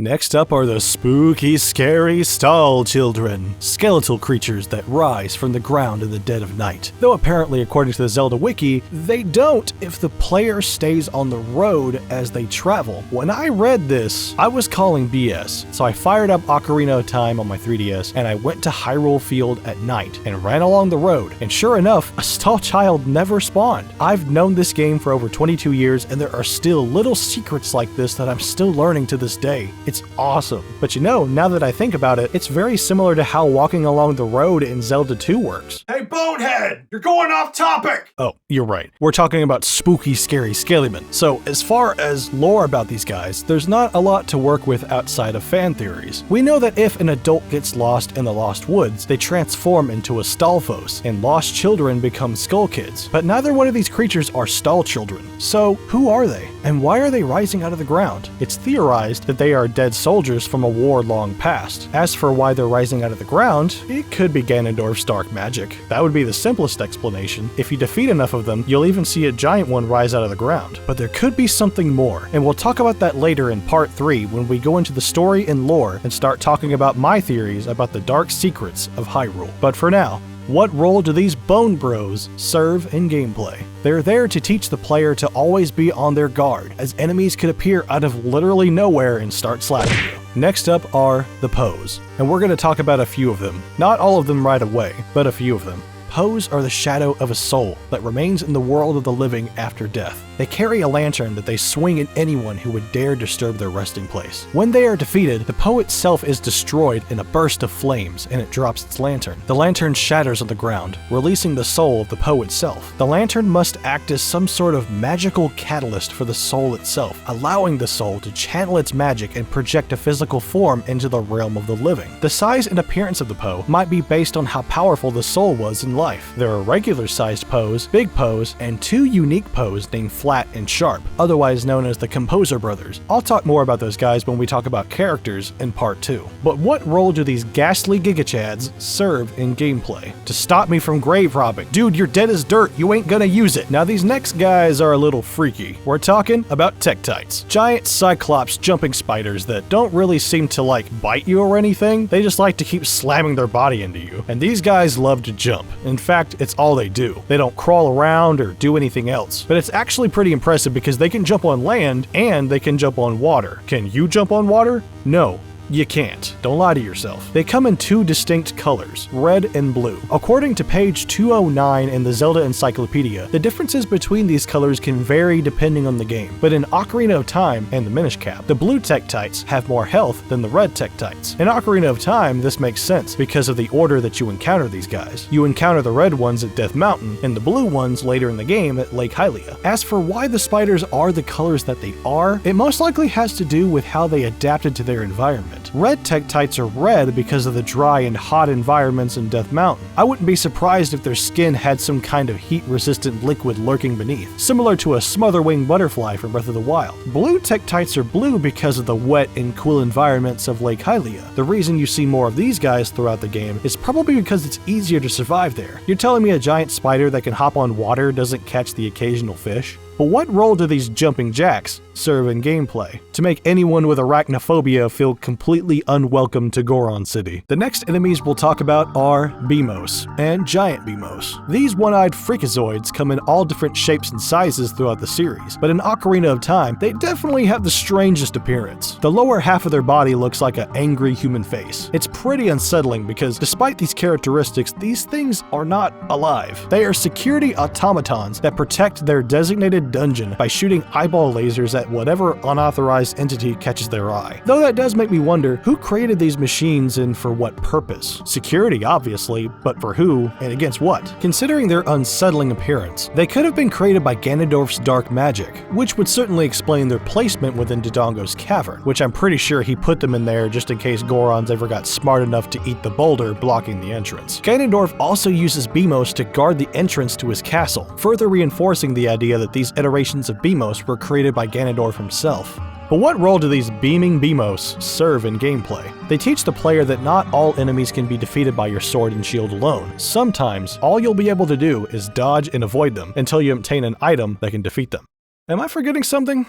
Next up are the spooky, scary stall children, skeletal creatures that rise from the ground in the dead of night. Though apparently, according to the Zelda Wiki, they don't if the player stays on the road as they travel. When I read this, I was calling BS, so I fired up Ocarina of Time on my 3DS and I went to Hyrule Field at night and ran along the road, and sure enough, a stall child never spawned. I've known this game for over 22 years and there are still little secrets like this that I'm still learning to this day. It's awesome. But you know, now that I think about it, it's very similar to how walking along the road in Zelda 2 works.
Hey, Bonehead! You're going off topic!
Oh, you're right. We're talking about spooky, scary Scalymen. So, as far as lore about these guys, there's not a lot to work with outside of fan theories. We know that if an adult gets lost in the Lost Woods, they transform into a Stalfos, and lost children become Skull Kids. But neither one of these creatures are stall children. So, who are they? And why are they rising out of the ground? It's theorized that they are dead soldiers from a war long past. As for why they're rising out of the ground, it could be Ganondorf's dark magic. That would be the simplest explanation. If you defeat enough of them, you'll even see a giant one rise out of the ground. But there could be something more, and we'll talk about that later in part 3 when we go into the story and lore and start talking about my theories about the dark secrets of Hyrule. But for now, what role do these Bone Bros serve in gameplay? They're there to teach the player to always be on their guard, as enemies could appear out of literally nowhere and start slapping you. Next up are the Poes, and we're going to talk about a few of them. Not all of them right away, but a few of them. Poes are the shadow of a soul that remains in the world of the living after death. They carry a lantern that they swing at anyone who would dare disturb their resting place. When they are defeated, the Poe itself is destroyed in a burst of flames and it drops its lantern. The lantern shatters on the ground, releasing the soul of the Poe itself. The lantern must act as some sort of magical catalyst for the soul itself, allowing the soul to channel its magic and project a physical form into the realm of the living. The size and appearance of the Poe might be based on how powerful the soul was in life. There are regular-sized Poes, big Poes, and two unique Poes named Flat and Sharp, otherwise known as the Composer Brothers. I'll talk more about those guys when we talk about characters in part 2. But what role do these ghastly Gigachads serve in gameplay? To stop me from grave robbing. Dude, you're dead as dirt, you ain't gonna use it. Now these next guys are a little freaky. We're talking about Tektites. Giant Cyclops jumping spiders that don't really seem to like bite you or anything, they just like to keep slamming their body into you. And these guys love to jump. In fact, it's all they do. They don't crawl around or do anything else. But it's actually pretty impressive because they can jump on land and they can jump on water. Can you jump on water? No. You can't. Don't lie to yourself. They come in two distinct colors, red and blue. According to page 209 in the Zelda Encyclopedia, the differences between these colors can vary depending on the game. But in Ocarina of Time and the Minish Cap, the blue Tektites have more health than the red Tektites. In Ocarina of Time, this makes sense because of the order that you encounter these guys. You encounter the red ones at Death Mountain and the blue ones later in the game at Lake Hylia. As for why the spiders are the colors that they are, it most likely has to do with how they adapted to their environment. Red Tektites are red because of the dry and hot environments in Death Mountain. I wouldn't be surprised if their skin had some kind of heat-resistant liquid lurking beneath, similar to a smotherwing butterfly from Breath of the Wild. Blue Tektites are blue because of the wet and cool environments of Lake Hylia. The reason you see more of these guys throughout the game is probably because it's easier to survive there. You're telling me a giant spider that can hop on water doesn't catch the occasional fish? But what role do these jumping jacks serve in gameplay to make anyone with arachnophobia feel completely unwelcome to Goron City? The next enemies we'll talk about are Beamos and Giant Beamos. These one-eyed freakazoids come in all different shapes and sizes throughout the series, but in Ocarina of Time, they definitely have the strangest appearance. The lower half of their body looks like an angry human face. It's pretty unsettling because despite these characteristics, these things are not alive. They are security automatons that protect their designated dungeon by shooting eyeball lasers at whatever unauthorized entity catches their eye. Though that does make me wonder, who created these machines and for what purpose? Security, obviously, but for who and against what? Considering their unsettling appearance, they could have been created by Ganondorf's dark magic, which would certainly explain their placement within Dodongo's cavern, which I'm pretty sure he put them in there just in case Goron's ever got smart enough to eat the boulder blocking the entrance. Ganondorf also uses Beamos to guard the entrance to his castle, further reinforcing the idea that these iterations of Beamos were created by Ganondorf himself. But what role do these beaming Beamos serve in gameplay? They teach the player that not all enemies can be defeated by your sword and shield alone. Sometimes, all you'll be able to do is dodge and avoid them until you obtain an item that can defeat them. Am I forgetting something?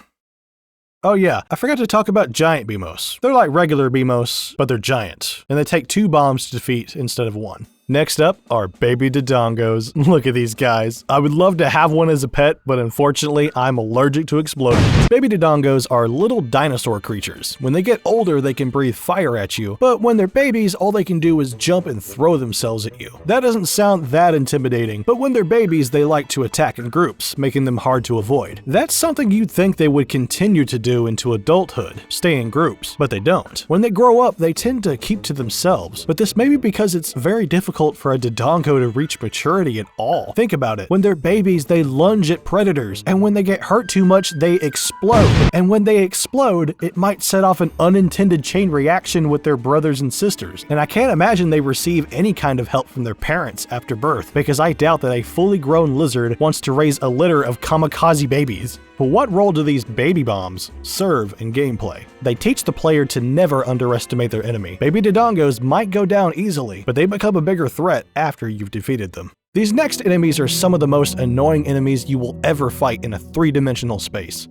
Oh yeah, I forgot to talk about giant Beamos. They're like regular Beamos, but they're giant, and they take 2 bombs to defeat instead of 1. Next up are baby Dodongos. Look at these guys. I would love to have one as a pet, but unfortunately, I'm allergic to explosions. Baby Dodongos are little dinosaur creatures. When they get older, they can breathe fire at you, but when they're babies, all they can do is jump and throw themselves at you. That doesn't sound that intimidating, but when they're babies, they like to attack in groups, making them hard to avoid. That's something you'd think they would continue to do into adulthood, stay in groups, but they don't. When they grow up, they tend to keep to themselves, but this may be because it's very difficult for a Dodongo to reach maturity at all. Think about it. When they're babies, they lunge at predators, and when they get hurt too much, they explode. And when they explode, it might set off an unintended chain reaction with their brothers and sisters. And I can't imagine they receive any kind of help from their parents after birth, because I doubt that a fully grown lizard wants to raise a litter of kamikaze babies. But what role do these baby bombs serve in gameplay? They teach the player to never underestimate their enemy. Baby Dodongos might go down easily, but they become a bigger threat after you've defeated them. These next enemies are some of the most annoying enemies you will ever fight in a 3-dimensional space.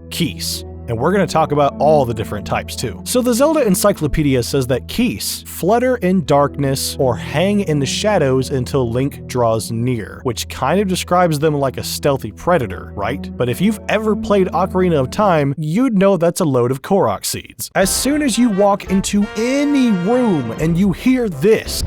Keese. And we're going to talk about all the different types too. So the Zelda Encyclopedia says that Keese flutter in darkness or hang in the shadows until Link draws near, which kind of describes them like a stealthy predator, right? But if you've ever played Ocarina of Time, you'd know that's a load of Korok seeds. As soon as you walk into any room and you hear this,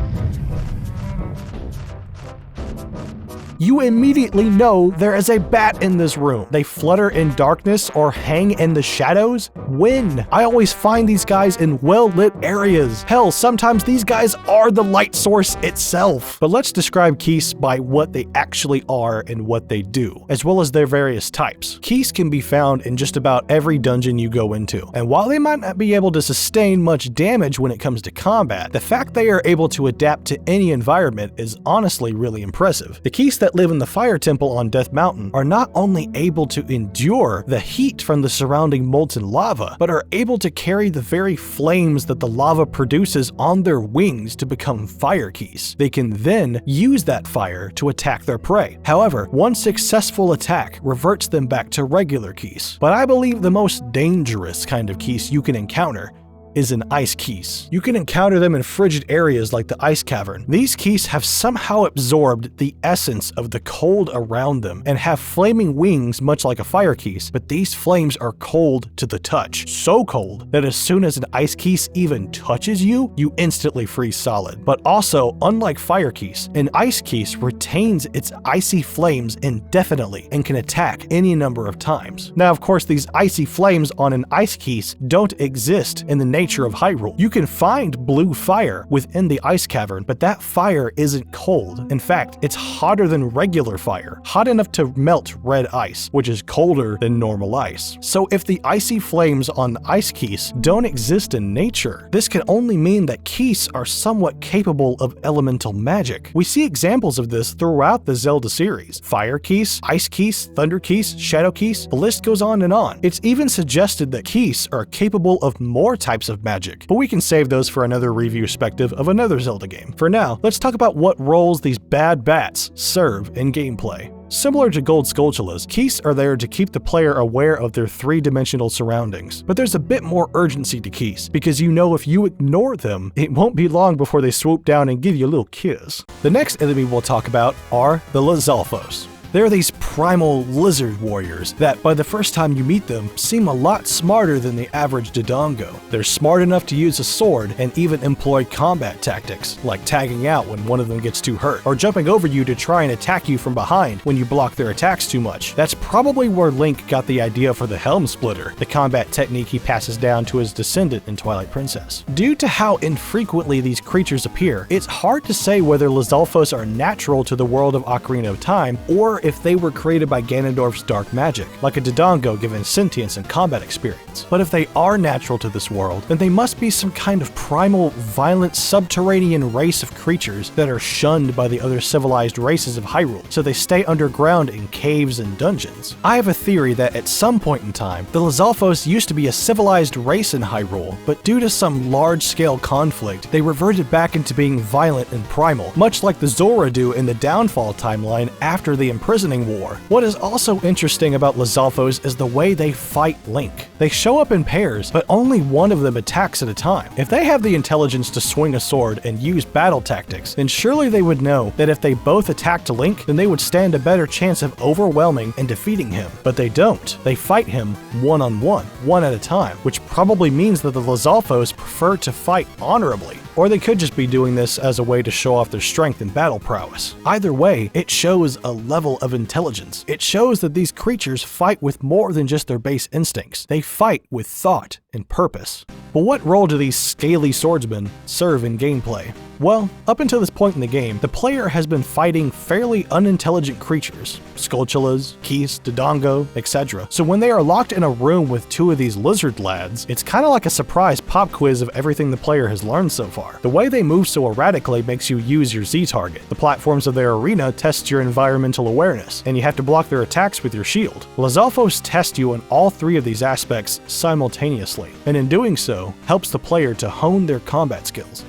you immediately know there is a bat in this room. They flutter in darkness or hang in the shadows. When? I always find these guys in well-lit areas. Hell, sometimes these guys are the light source itself. But let's describe Keese by what they actually are and what they do, as well as their various types. Keese can be found in just about every dungeon you go into, and while they might not be able to sustain much damage when it comes to combat, the fact they are able to adapt to any environment is honestly really impressive. The Keese that live in the Fire Temple on Death Mountain are not only able to endure the heat from the surrounding molten lava, but are able to carry the very flames that the lava produces on their wings to become fire Keese. They can then use that fire to attack their prey. However, one successful attack reverts them back to regular Keese. But I believe the most dangerous kind of Keese you can encounter is an ice Keese. You can encounter them in frigid areas like the ice cavern. These Keese have somehow absorbed the essence of the cold around them and have flaming wings much like a fire Keese, but these flames are cold to the touch. So cold that as soon as an ice Keese even touches you, you instantly freeze solid. But also, unlike fire Keese, an ice Keese retains its icy flames indefinitely and can attack any number of times. Now, of course, these icy flames on an ice Keese don't exist in the nature of Hyrule. You can find blue fire within the ice cavern, but that fire isn't cold. In fact, it's hotter than regular fire, hot enough to melt red ice, which is colder than normal ice. So if the icy flames on ice Keese don't exist in nature, this can only mean that Keese are somewhat capable of elemental magic. We see examples of this throughout the Zelda series. Fire Keese, Ice Keese, Thunder Keese, Shadow Keese, the list goes on and on. It's even suggested that Keese are capable of more types of magic, but we can save those for another review-spective of another Zelda game. For now, let's talk about what roles these bad bats serve in gameplay. Similar to Gold Skulltulas, keys are there to keep the player aware of their three-dimensional surroundings. But there's a bit more urgency to keys, because you know if you ignore them, it won't be long before they swoop down and give you a little kiss. The next enemy we'll talk about are the Lizalfos. They're these primal lizard warriors that, by the first time you meet them, seem a lot smarter than the average Dodongo. They're smart enough to use a sword and even employ combat tactics, like tagging out when one of them gets too hurt, or jumping over you to try and attack you from behind when you block their attacks too much. That's probably where Link got the idea for the Helm Splitter, the combat technique he passes down to his descendant in Twilight Princess. Due to how infrequently these creatures appear, it's hard to say whether Lizalfos are natural to the world of Ocarina of Time, or if they were created by Ganondorf's dark magic, like a Dodongo given sentience and combat experience. But if they are natural to this world, then they must be some kind of primal, violent, subterranean race of creatures that are shunned by the other civilized races of Hyrule, so they stay underground in caves and dungeons. I have a theory that at some point in time, the Lizalfos used to be a civilized race in Hyrule, but due to some large-scale conflict, they reverted back into being violent and primal, much like the Zora do in the Downfall timeline after the Imprisoning War. What is also interesting about Lizalfos is the way they fight Link. They show up in pairs, but only one of them attacks at a time. If they have the intelligence to swing a sword and use battle tactics, then surely they would know that if they both attacked Link, then they would stand a better chance of overwhelming and defeating him. But they don't. They fight him one-on-one, one at a time, which probably means that the Lizalfos prefer to fight honorably. Or they could just be doing this as a way to show off their strength and battle prowess. Either way, it shows a level of intelligence. It shows that these creatures fight with more than just their base instincts. They fight with thought and purpose. But what role do these scaly swordsmen serve in gameplay? Well, up until this point in the game, the player has been fighting fairly unintelligent creatures, Skulltulas, Keese, Dodongo, etc. So when they are locked in a room with two of these lizard lads, it's kind of like a surprise pop quiz of everything the player has learned so far. The way they move so erratically makes you use your Z-target. The platforms of their arena test your environmental awareness, and you have to block their attacks with your shield. Lizalfos test you on all three of these aspects simultaneously, and in doing so, helps the player to hone their combat skills.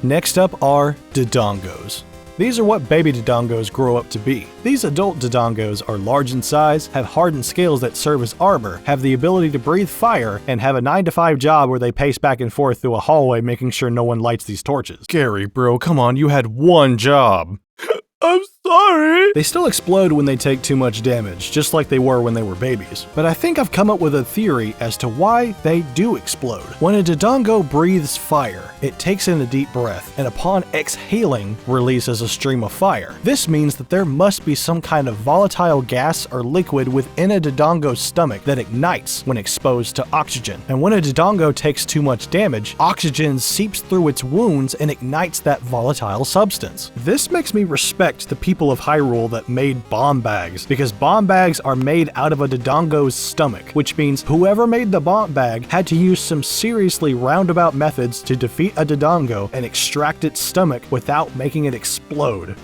Next up are Dodongos. These are what baby Dodongos grow up to be. These adult Dodongos are large in size, have hardened scales that serve as armor, have the ability to breathe fire, and have a 9-to-5 job where they pace back and forth through a hallway making sure no one lights these torches. Gary, bro, come on, you had one job. I'm sorry. They still explode when they take too much damage, just like they were when they were babies. But I think I've come up with a theory as to why they do explode. When a Dodongo breathes fire, it takes in a deep breath, and upon exhaling, releases a stream of fire. This means that there must be some kind of volatile gas or liquid within a Dodongo's stomach that ignites when exposed to oxygen. And when a Dodongo takes too much damage, oxygen seeps through its wounds and ignites that volatile substance. This makes me respect the people of Hyrule that made bomb bags, because bomb bags are made out of a Dodongo's stomach, which means whoever made the bomb bag had to use some seriously roundabout methods to defeat a Dodongo and extract its stomach without making it explode.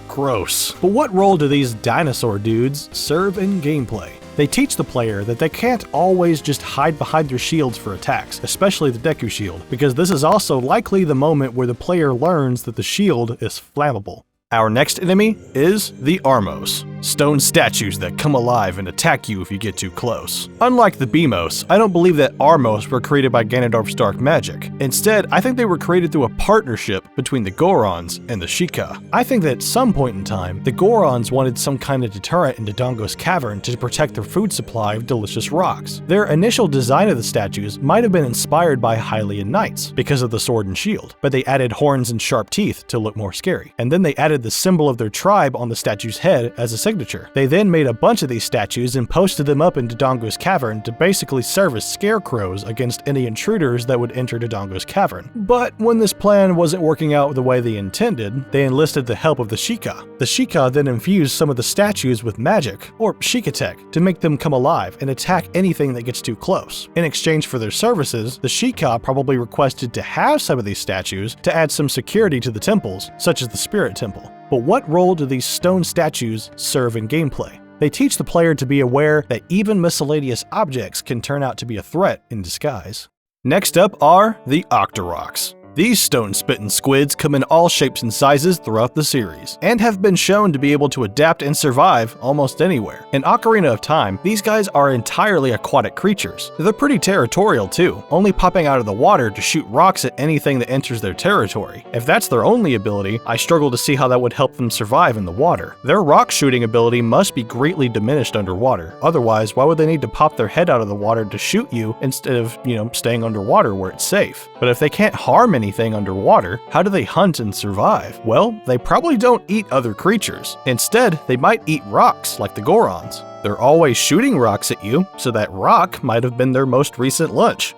Gross. But what role do these dinosaur dudes serve in gameplay? They teach the player that they can't always just hide behind their shields for attacks, especially the Deku Shield, because this is also likely the moment where the player learns that the shield is flammable. Our next enemy is the Armos, stone statues that come alive and attack you if you get too close. Unlike the Beamos, I don't believe that Armos were created by Ganondorf's dark magic. Instead, I think they were created through a partnership between the Gorons and the Sheikah. I think that at some point in time, the Gorons wanted some kind of deterrent in Dodongo's cavern to protect their food supply of delicious rocks. Their initial design of the statues might have been inspired by Hylian knights because of the sword and shield, but they added horns and sharp teeth to look more scary. And then they added the symbol of their tribe on the statue's head as a signature. They then made a bunch of these statues and posted them up in Dodongo's cavern to basically serve as scarecrows against any intruders that would enter Dodongo's cavern. But when this plan wasn't working out the way they intended, they enlisted the help of the Sheikah. The Sheikah then infused some of the statues with magic, or Sheikah tech, to make them come alive and attack anything that gets too close. In exchange for their services, the Sheikah probably requested to have some of these statues to add some security to the temples, such as the Spirit Temple. But what role do these stone statues serve in gameplay? They teach the player to be aware that even miscellaneous objects can turn out to be a threat in disguise. Next up are the Octoroks. These stone-spitting squids come in all shapes and sizes throughout the series, and have been shown to be able to adapt and survive almost anywhere. In Ocarina of Time, these guys are entirely aquatic creatures. They're pretty territorial too, only popping out of the water to shoot rocks at anything that enters their territory. If that's their only ability, I struggle to see how that would help them survive in the water. Their rock shooting ability must be greatly diminished underwater. Otherwise, why would they need to pop their head out of the water to shoot you instead of, staying underwater where it's safe? But if they can't harm anything underwater, how do they hunt and survive? Well, they probably don't eat other creatures. Instead, they might eat rocks like the Gorons. They're always shooting rocks at you, so that rock might have been their most recent lunch.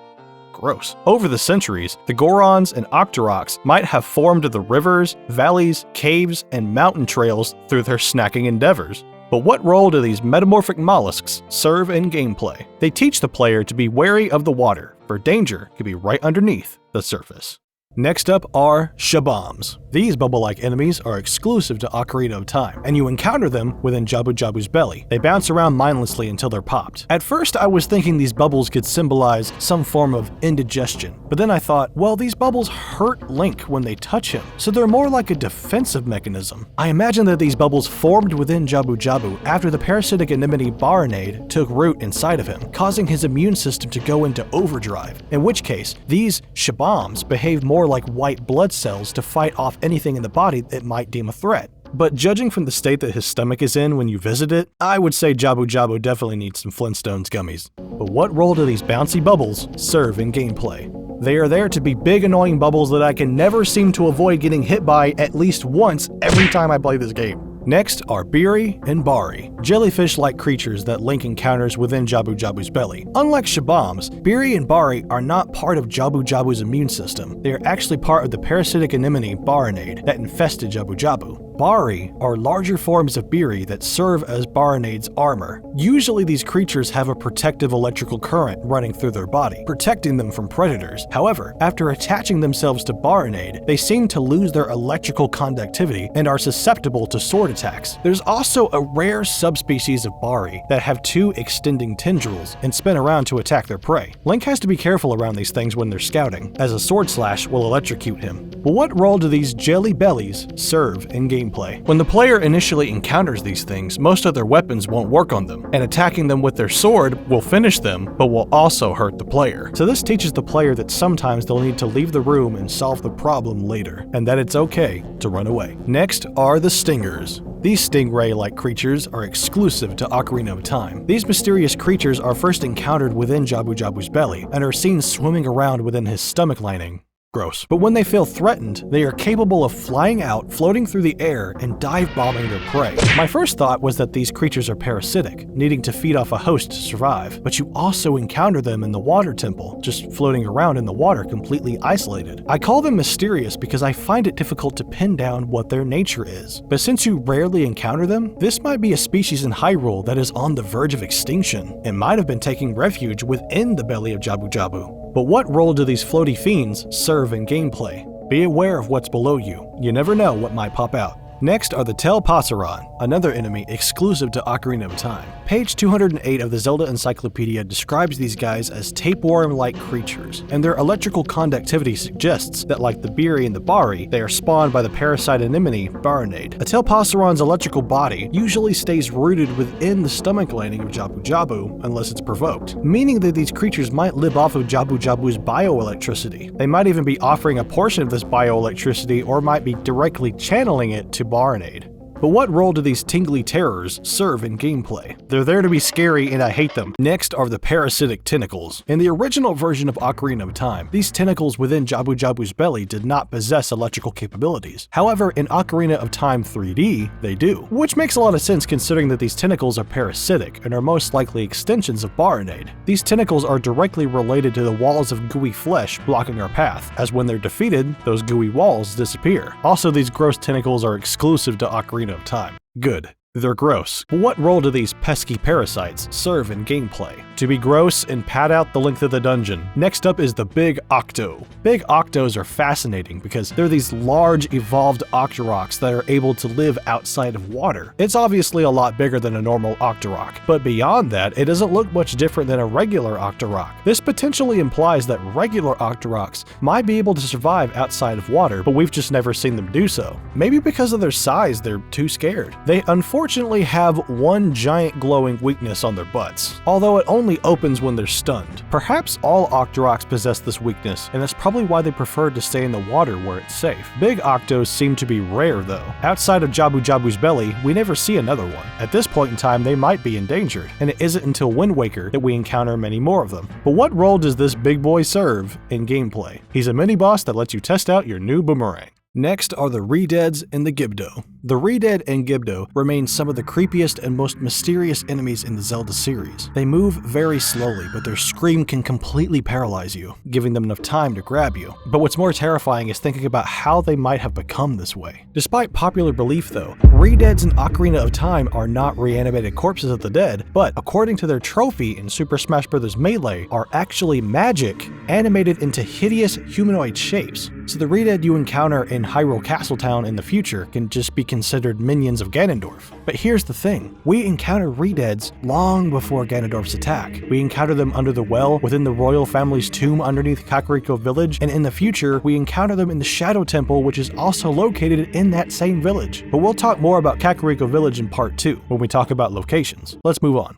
Gross. Over the centuries, the Gorons and Octoroks might have formed the rivers, valleys, caves, and mountain trails through their snacking endeavors. But what role do these metamorphic mollusks serve in gameplay? They teach the player to be wary of the water, for danger could be right underneath the surface. Next up are Shaboms. These bubble-like enemies are exclusive to Ocarina of Time, and you encounter them within Jabu Jabu's belly. They bounce around mindlessly until they're popped. At first, I was thinking these bubbles could symbolize some form of indigestion, but then I thought, well, these bubbles hurt Link when they touch him, so they're more like a defensive mechanism. I imagine that these bubbles formed within Jabu Jabu after the parasitic anemone Baronade took root inside of him, causing his immune system to go into overdrive, in which case, these Shaboms behave more like white blood cells to fight off anything in the body that might deem a threat. But judging from the state that his stomach is in when you visit it, I would say Jabu Jabu definitely needs some Flintstones gummies. But what role do these bouncy bubbles serve in gameplay? They are there to be big annoying bubbles that I can never seem to avoid getting hit by at least once every time I play this game. Next are Biri and Bari, jellyfish-like creatures that Link encounters within Jabu Jabu's belly. Unlike Shaboms, Biri and Bari are not part of Jabu Jabu's immune system. They are actually part of the parasitic anemone Baronade that infested Jabu Jabu. Bari are larger forms of Biri that serve as Baronade's armor. Usually these creatures have a protective electrical current running through their body, protecting them from predators. However, after attaching themselves to Baronade, they seem to lose their electrical conductivity and are susceptible to sword attacks. There's also a rare subspecies of Bari that have two extending tendrils and spin around to attack their prey. Link has to be careful around these things when they're scouting, as a sword slash will electrocute him. But what role do these jelly bellies serve in gameplay? When the player initially encounters these things, most of their weapons won't work on them, and attacking them with their sword will finish them, but will also hurt the player. So this teaches the player that sometimes they'll need to leave the room and solve the problem later, and that it's okay to run away. Next are the Stingers. These stingray-like creatures are exclusive to Ocarina of Time. These mysterious creatures are first encountered within Jabu Jabu's belly, and are seen swimming around within his stomach lining. Gross. But when they feel threatened, they are capable of flying out, floating through the air, and dive bombing their prey. My first thought was that these creatures are parasitic, needing to feed off a host to survive, but you also encounter them in the water temple, just floating around in the water completely isolated. I call them mysterious because I find it difficult to pin down what their nature is. But since you rarely encounter them, this might be a species in Hyrule that is on the verge of extinction, and might have been taking refuge within the belly of Jabu Jabu. But what role do these floaty fiends serve in gameplay? Be aware of what's below you. You never know what might pop out. Next are the Telpasaron, another enemy exclusive to Ocarina of Time. Page 208 of the Zelda Encyclopedia describes these guys as tapeworm-like creatures, and their electrical conductivity suggests that, like the Biri and the Bari, they are spawned by the parasite anemone Baronade. A Telpasaron's electrical body usually stays rooted within the stomach lining of Jabu Jabu unless it's provoked, meaning that these creatures might live off of Jabu Jabu's bioelectricity. They might even be offering a portion of this bioelectricity, or might be directly channeling it to Baronade. But what role do these tingly terrors serve in gameplay? They're there to be scary and I hate them. Next are the Parasitic Tentacles. In the original version of Ocarina of Time, these tentacles within Jabu Jabu's belly did not possess electrical capabilities. However, in Ocarina of Time 3D, they do. Which makes a lot of sense considering that these tentacles are parasitic and are most likely extensions of Baronade. These tentacles are directly related to the walls of gooey flesh blocking our path, as when they're defeated, those gooey walls disappear. Also, these gross tentacles are exclusive to Ocarina of Time. Good. They're gross. But what role do these pesky parasites serve in gameplay? To be gross and pad out the length of the dungeon. Next up is the Big Octo. Big Octos are fascinating because they're these large evolved Octoroks that are able to live outside of water. It's obviously a lot bigger than a normal Octorok, but beyond that, it doesn't look much different than a regular Octorok. This potentially implies that regular Octoroks might be able to survive outside of water, but we've just never seen them do so. Maybe because of their size, they're too scared. They unfortunately have one giant glowing weakness on their butts, although it only opens when they're stunned. Perhaps all Octoroks possess this weakness, and that's probably why they prefer to stay in the water where it's safe. Big Octos seem to be rare though. Outside of Jabu Jabu's belly, we never see another one. At this point in time, they might be endangered, and it isn't until Wind Waker that we encounter many more of them. But what role does this big boy serve in gameplay? He's a mini-boss that lets you test out your new Boomerang. Next are the Redeads and the Gibdo. The Redead and Gibdo remain some of the creepiest and most mysterious enemies in the Zelda series. They move very slowly, but their scream can completely paralyze you, giving them enough time to grab you. But what's more terrifying is thinking about how they might have become this way. Despite popular belief though, Redeads in Ocarina of Time are not reanimated corpses of the dead, but according to their trophy in Super Smash Bros. Melee, are actually magic animated into hideous humanoid shapes. So the Redead you encounter in Hyrule Castletown in the future can just be considered minions of Ganondorf. But here's the thing, we encounter Redeads long before Ganondorf's attack. We encounter them under the well within the royal family's tomb underneath Kakariko Village, and in the future, we encounter them in the Shadow Temple, which is also located in that same village. But we'll talk more about Kakariko Village in part 2 when we talk about locations. Let's move on.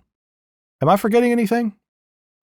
Am I forgetting anything?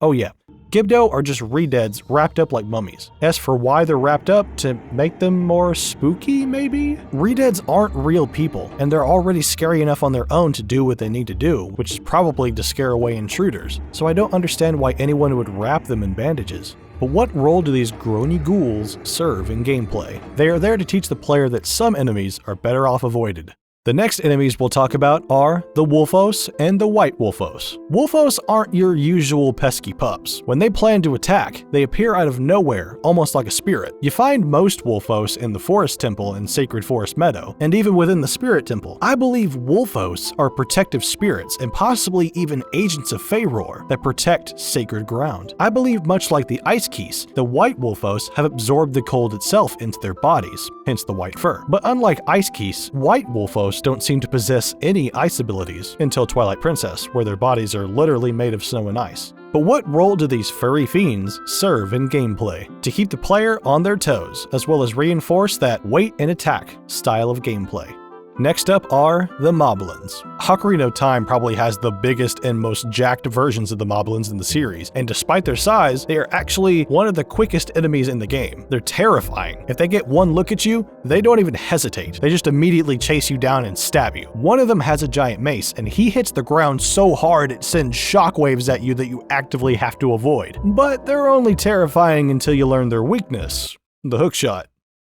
Oh yeah, Gibdo are just Redeads wrapped up like mummies. As for why they're wrapped up, to make them more spooky maybe? Redeads aren't real people, and they're already scary enough on their own to do what they need to do, which is probably to scare away intruders, so I don't understand why anyone would wrap them in bandages. But what role do these groany ghouls serve in gameplay? They are there to teach the player that some enemies are better off avoided. The next enemies we'll talk about are the Wolfos and the White Wolfos. Wolfos aren't your usual pesky pups. When they plan to attack, they appear out of nowhere, almost like a spirit. You find most Wolfos in the Forest Temple and Sacred Forest Meadow, and even within the Spirit Temple. I believe Wolfos are protective spirits and possibly even agents of Farore that protect sacred ground. I believe much like the Ice Keys, the White Wolfos have absorbed the cold itself into their bodies, hence the white fur. But unlike Ice Keys, White Wolfos don't seem to possess any ice abilities until Twilight Princess, where their bodies are literally made of snow and ice. But what role do these furry fiends serve in gameplay? To keep the player on their toes, as well as reinforce that wait and attack style of gameplay. Next up are the Moblins. Ocarina of Time probably has the biggest and most jacked versions of the Moblins in the series, and despite their size, they are actually one of the quickest enemies in the game. They're terrifying. If they get one look at you, they don't even hesitate. They just immediately chase you down and stab you. One of them has a giant mace, and he hits the ground so hard it sends shockwaves at you that you actively have to avoid. But they're only terrifying until you learn their weakness, the Hookshot.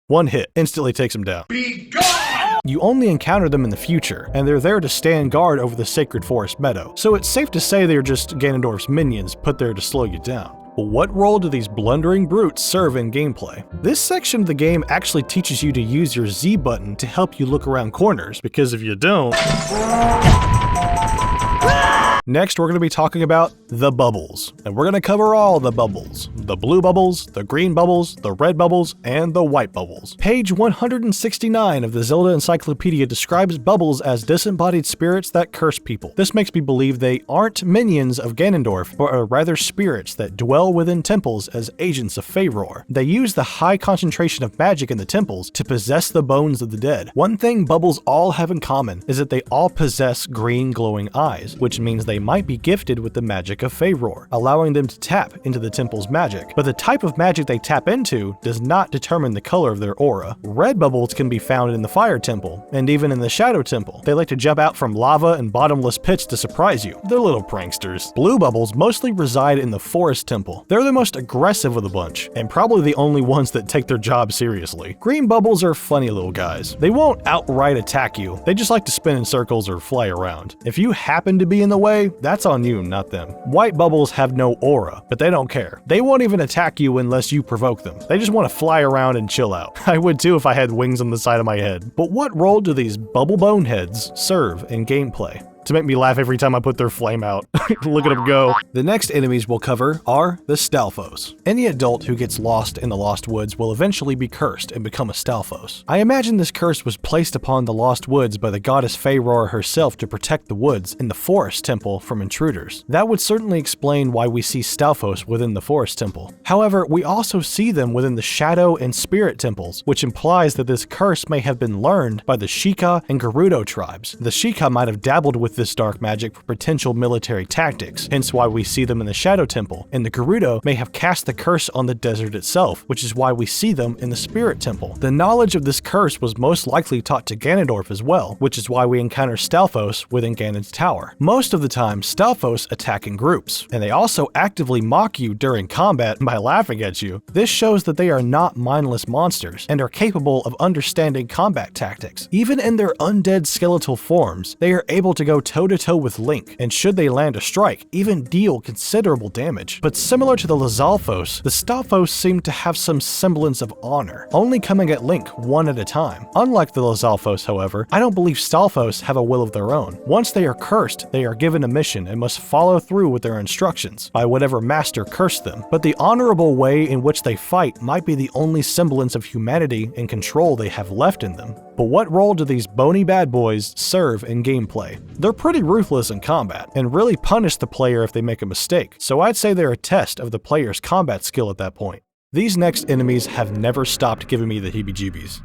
One hit instantly takes them down.
Be gone!
You only encounter them in the future, and they're there to stand guard over the Sacred Forest Meadow, so it's safe to say they're just Ganondorf's minions put there to slow you down. But what role do these blundering brutes serve in gameplay? This section of the game actually teaches you to use your Z button to help you look around corners, because if you don't... Next, we're going to be talking about the bubbles, and we're going to cover all the bubbles. The blue bubbles, the green bubbles, the red bubbles, and the white bubbles. Page 169 of the Zelda Encyclopedia describes bubbles as disembodied spirits that curse people. This makes me believe they aren't minions of Ganondorf, but are rather spirits that dwell within temples as agents of Farore. They use the high concentration of magic in the temples to possess the bones of the dead. One thing bubbles all have in common is that they all possess green glowing eyes, which means they might be gifted with the magic of Farore, allowing them to tap into the temple's magic. But the type of magic they tap into does not determine the color of their aura. Red bubbles can be found in the Fire Temple, and even in the Shadow Temple. They like to jump out from lava and bottomless pits to surprise you. They're little pranksters. Blue bubbles mostly reside in the Forest Temple. They're the most aggressive of the bunch, and probably the only ones that take their job seriously. Green bubbles are funny little guys. They won't outright attack you, they just like to spin in circles or fly around. If you happen to be in the way, way, that's on you, not them. White bubbles have no aura, but they don't care. They won't even attack you unless you provoke them. They just want to fly around and chill out. I would too if I had wings on the side of my head. But what role do these bubble boneheads serve in gameplay? To make me laugh every time I put their flame out. Look at them go. The next enemies we'll cover are the Stalfos. Any adult who gets lost in the Lost Woods will eventually be cursed and become a Stalfos. I imagine this curse was placed upon the Lost Woods by the goddess Farore herself to protect the woods in the Forest Temple from intruders. That would certainly explain why we see Stalfos within the Forest Temple. However, we also see them within the Shadow and Spirit Temples, which implies that this curse may have been learned by the Sheikah and Gerudo tribes. The Sheikah might have dabbled with this dark magic for potential military tactics, hence why we see them in the Shadow Temple, and the Gerudo may have cast the curse on the desert itself, which is why we see them in the Spirit Temple. The knowledge of this curse was most likely taught to Ganondorf as well, which is why we encounter Stalfos within Ganon's tower. Most of the time, Stalfos attack in groups, and they also actively mock you during combat by laughing at you. This shows that they are not mindless monsters, and are capable of understanding combat tactics. Even in their undead skeletal forms, they are able to go toe-to-toe with Link, and should they land a strike, even deal considerable damage. But similar to the Lizalfos, the Stalfos seem to have some semblance of honor, only coming at Link one at a time. Unlike the Lizalfos, however, I don't believe Stalfos have a will of their own. Once they are cursed, they are given a mission and must follow through with their instructions by whatever master cursed them. But the honorable way in which they fight might be the only semblance of humanity and control they have left in them. But what role do these bony bad boys serve in gameplay? They're pretty ruthless in combat, and really punish the player if they make a mistake, so I'd say they're a test of the player's combat skill at that point. These next enemies have never stopped giving me the heebie-jeebies.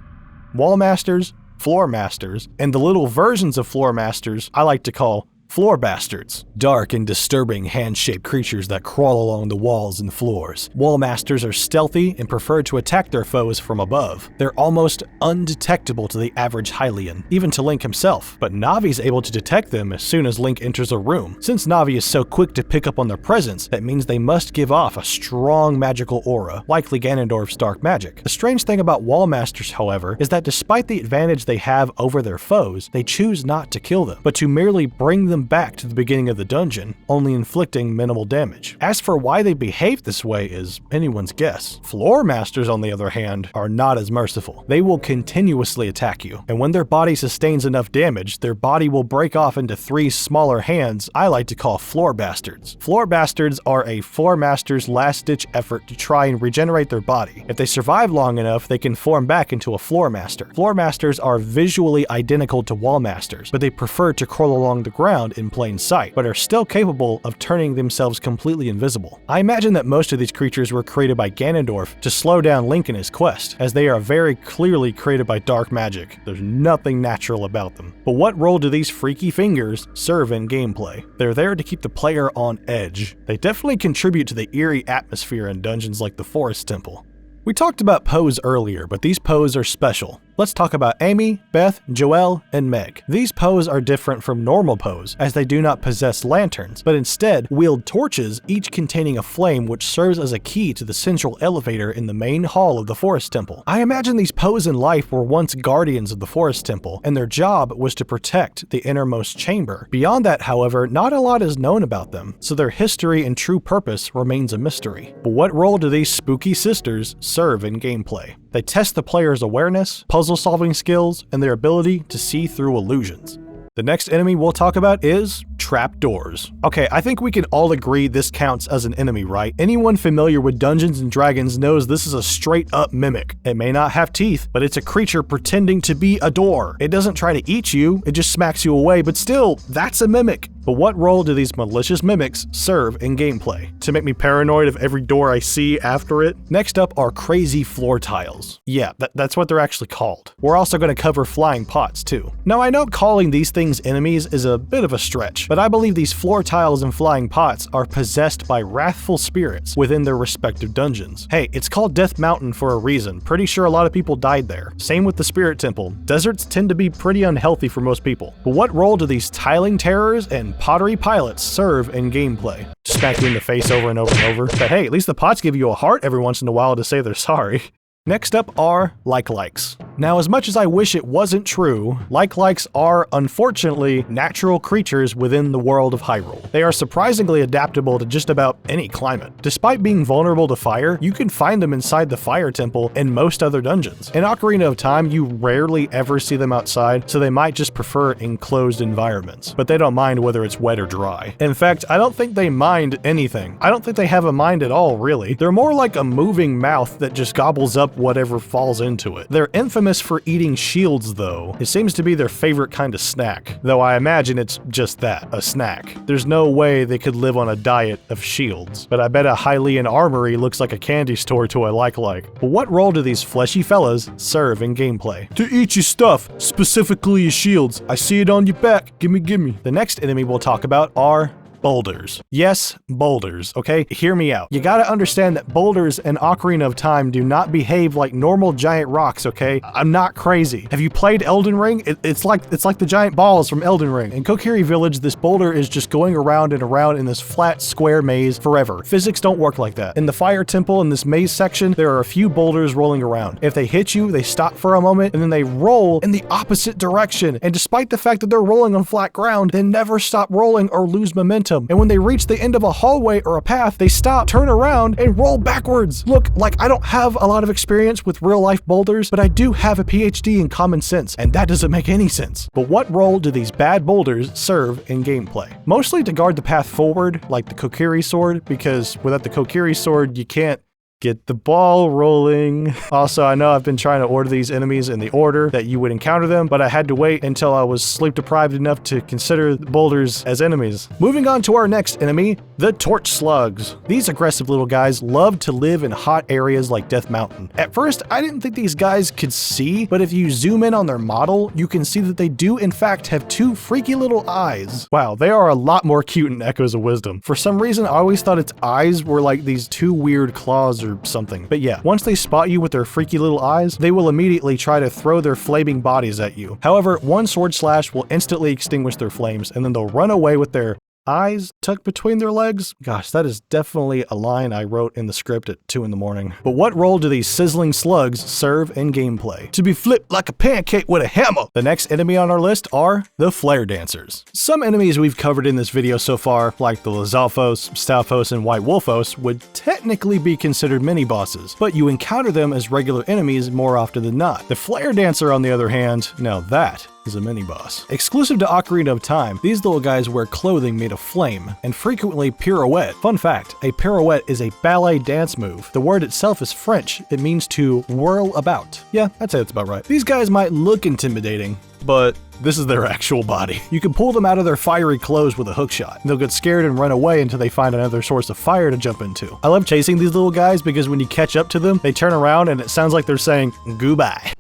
Wall Masters, Floor Masters, and the little versions of Floor Masters I like to call Floor Bastards. Dark and disturbing hand-shaped creatures that crawl along the walls and floors. Wall Masters are stealthy and prefer to attack their foes from above. They're almost undetectable to the average Hylian, even to Link himself, but Navi's able to detect them as soon as Link enters a room. Since Navi is so quick to pick up on their presence, that means they must give off a strong magical aura, likely Ganondorf's dark magic. The strange thing about Wall Masters, however, is that despite the advantage they have over their foes, they choose not to kill them, but to merely bring them back to the beginning of the dungeon, only inflicting minimal damage. As for why they behave this way is anyone's guess. Floor Masters, on the other hand, are not as merciful. They will continuously attack you, and when their body sustains enough damage, their body will break off into 3 smaller hands I like to call Floor Bastards. Floor Bastards are a Floor Master's last-ditch effort to try and regenerate their body. If they survive long enough, they can form back into a Floor Master. Floor Masters are visually identical to Wall Masters, but they prefer to crawl along the ground in plain sight, but are still capable of turning themselves completely invisible. I imagine that most of these creatures were created by Ganondorf to slow down Link in his quest, as they are very clearly created by dark magic. There's nothing natural about them. But what role do these freaky fingers serve in gameplay? They're there to keep the player on edge. They definitely contribute to the eerie atmosphere in dungeons like the Forest Temple. We talked about Poes earlier, but these Poes are special. Let's talk about Amy, Beth, Joelle, and Meg. These Poes are different from normal Poes, as they do not possess lanterns, but instead wield torches, each containing a flame which serves as a key to the central elevator in the main hall of the Forest Temple. I imagine these Poes in life were once guardians of the Forest Temple, and their job was to protect the innermost chamber. Beyond that, however, not a lot is known about them, so their history and true purpose remains a mystery. But what role do these spooky sisters serve in gameplay? They test the player's awareness, puzzle-solving skills, and their ability to see through illusions. The next enemy we'll talk about is trapdoors. Okay, I think we can all agree this counts as an enemy, right? Anyone familiar with Dungeons & Dragons knows this is a straight-up mimic. It may not have teeth, but it's a creature pretending to be a door. It doesn't try to eat you, it just smacks you away, but still, that's a mimic. But what role do these malicious mimics serve in gameplay? To make me paranoid of every door I see after it? Next up are crazy floor tiles. Yeah, that's what they're actually called. We're also going to cover flying pots too. Now I know calling these things enemies is a bit of a stretch, but I believe these floor tiles and flying pots are possessed by wrathful spirits within their respective dungeons. Hey, it's called Death Mountain for a reason. Pretty sure a lot of people died there. Same with the Spirit Temple. Deserts tend to be pretty unhealthy for most people. But what role do these tiling terrors and pottery pilots serve in gameplay? Smack you in the face over and over and over. But hey, at least the pots give you a heart every once in a while to say they're sorry. Next up are likes. Now, as much as I wish it wasn't true, like-likes are, unfortunately, natural creatures within the world of Hyrule. They are surprisingly adaptable to just about any climate. Despite being vulnerable to fire, you can find them inside the Fire Temple and most other dungeons. In Ocarina of Time, you rarely ever see them outside, so they might just prefer enclosed environments, but they don't mind whether it's wet or dry. In fact, I don't think they mind anything. I don't think they have a mind at all, really. They're more like a moving mouth that just gobbles up whatever falls into it. They're infamous for eating shields, though. It seems to be their favorite kind of snack, though I imagine it's just that, a snack. There's no way they could live on a diet of shields, but I bet a Hylian armory looks like a candy store to a like-like. But what role do these fleshy fellas serve in gameplay? To eat your stuff, specifically your shields. I see it on your back. Gimme, gimme. The next enemy we'll talk about are boulders. Yes, boulders, okay? Hear me out. You gotta understand that boulders in Ocarina of Time do not behave like normal giant rocks, okay? I'm not crazy. Have you played Elden Ring? It's like the giant balls from Elden Ring. In Kokiri Village, this boulder is just going around and around in this flat square maze forever. Physics don't work like that. In the Fire Temple, in this maze section, there are a few boulders rolling around. If they hit you, they stop for a moment, and then they roll in the opposite direction. And despite the fact that they're rolling on flat ground, they never stop rolling or lose momentum. And when they reach the end of a hallway or a path, they stop, turn around, and roll backwards. Look, like I don't have a lot of experience with real life boulders, but I do have a PhD in common sense, and that doesn't make any sense. But what role do these bad boulders serve in gameplay? Mostly to guard the path forward, like the Kokiri Sword, because without the Kokiri Sword, you can't get the ball rolling. Also, I know I've been trying to order these enemies in the order that you would encounter them, but I had to wait until I was sleep deprived enough to consider the boulders as enemies. Moving on to our next enemy, the Torch Slugs. These aggressive little guys love to live in hot areas like Death Mountain. At first, I didn't think these guys could see, but if you zoom in on their model, you can see that they do in fact have two freaky little eyes. Wow, they are a lot more cute in Echoes of Wisdom. For some reason, I always thought its eyes were like these two weird claws or something. But yeah, once they spot you with their freaky little eyes, they will immediately try to throw their flaming bodies at you. However, one sword slash will instantly extinguish their flames, and then they'll run away with their eyes tucked between their legs. Gosh, that is definitely a line I wrote in the script at 2 in the morning. But what role do these sizzling slugs serve in gameplay? To be flipped like a pancake with a hammer! The next enemy on our list are the Flare Dancers. Some enemies we've covered in this video so far, like the Lizalfos, Stalfos, and White Wolfos, would technically be considered mini-bosses, but you encounter them as regular enemies more often than not. The Flare Dancer, on the other hand, now that is a mini-boss. Exclusive to Ocarina of Time, these little guys wear clothing made of flame and frequently pirouette. Fun fact, a pirouette is a ballet dance move. The word itself is French. It means to whirl about. Yeah, I'd say that's about right. These guys might look intimidating, but this is their actual body. You can pull them out of their fiery clothes with a hookshot. They'll get scared and run away until they find another source of fire to jump into. I love chasing these little guys because when you catch up to them, they turn around and it sounds like they're saying goodbye.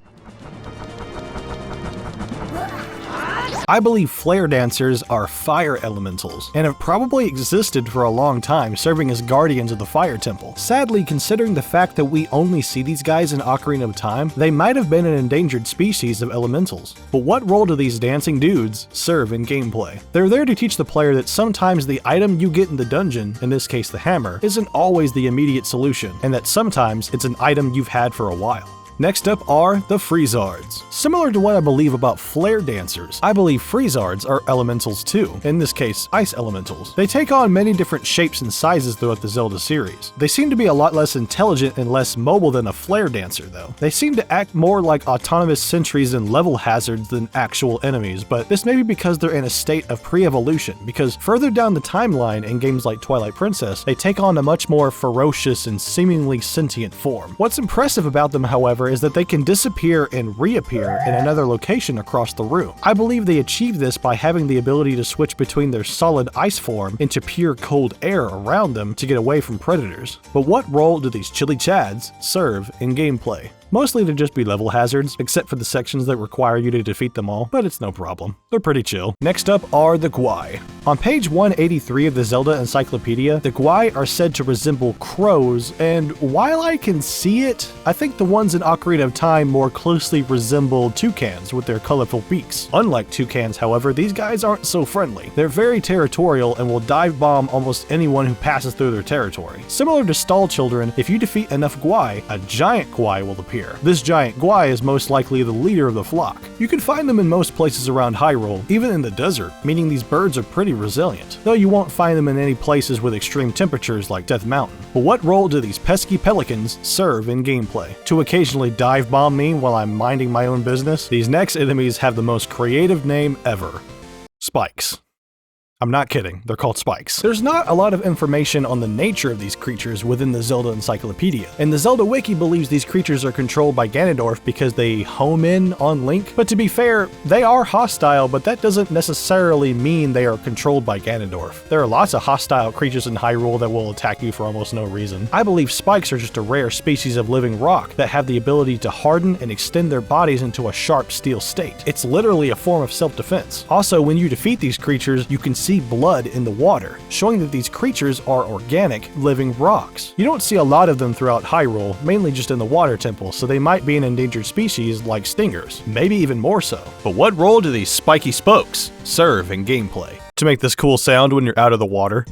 I believe Flare Dancers are fire elementals, and have probably existed for a long time, serving as guardians of the Fire Temple. Sadly, considering the fact that we only see these guys in Ocarina of Time, they might have been an endangered species of elementals. But what role do these dancing dudes serve in gameplay? They're there to teach the player that sometimes the item you get in the dungeon, in this case the hammer, isn't always the immediate solution, and that sometimes it's an item you've had for a while. Next up are the Freezards. Similar to what I believe about Flare Dancers, I believe Freezards are elementals too, in this case, ice elementals. They take on many different shapes and sizes throughout the Zelda series. They seem to be a lot less intelligent and less mobile than a Flare Dancer though. They seem to act more like autonomous sentries and level hazards than actual enemies, but this may be because they're in a state of pre-evolution, because further down the timeline in games like Twilight Princess, they take on a much more ferocious and seemingly sentient form. What's impressive about them, however, is that they can disappear and reappear in another location across the room. I believe they achieve this by having the ability to switch between their solid ice form into pure cold air around them to get away from predators. But what role do these chilly chads serve in gameplay? Mostly to just be level hazards, except for the sections that require you to defeat them all, but it's no problem. They're pretty chill. Next up are the Gwai. On page 183 of the Zelda Encyclopedia, the Gwai are said to resemble crows, and while I can see it, I think the ones in Ocarina of Time more closely resemble toucans with their colorful beaks. Unlike toucans, however, these guys aren't so friendly. They're very territorial and will dive bomb almost anyone who passes through their territory. Similar to stall children, if you defeat enough Gwai, a giant Gwai will appear. here. This giant guai is most likely the leader of the flock. You can find them in most places around Hyrule, even in the desert, meaning these birds are pretty resilient, though you won't find them in any places with extreme temperatures like Death Mountain. But what role do these pesky pelicans serve in gameplay? To occasionally dive bomb me while I'm minding my own business? These next enemies have the most creative name ever. Spikes. I'm not kidding, they're called spikes. There's not a lot of information on the nature of these creatures within the Zelda Encyclopedia, and the Zelda Wiki believes these creatures are controlled by Ganondorf because they home in on Link, but to be fair, they are hostile, but that doesn't necessarily mean they are controlled by Ganondorf. There are lots of hostile creatures in Hyrule that will attack you for almost no reason. I believe spikes are just a rare species of living rock that have the ability to harden and extend their bodies into a sharp steel state. It's literally a form of self-defense. Also, when you defeat these creatures, you can see blood in the water, showing that these creatures are organic, living rocks. You don't see a lot of them throughout Hyrule, mainly just in the water temple, so they might be an endangered species like stingers, maybe even more so. But what role do these spiky spokes serve in gameplay? To make this cool sound when you're out of the water.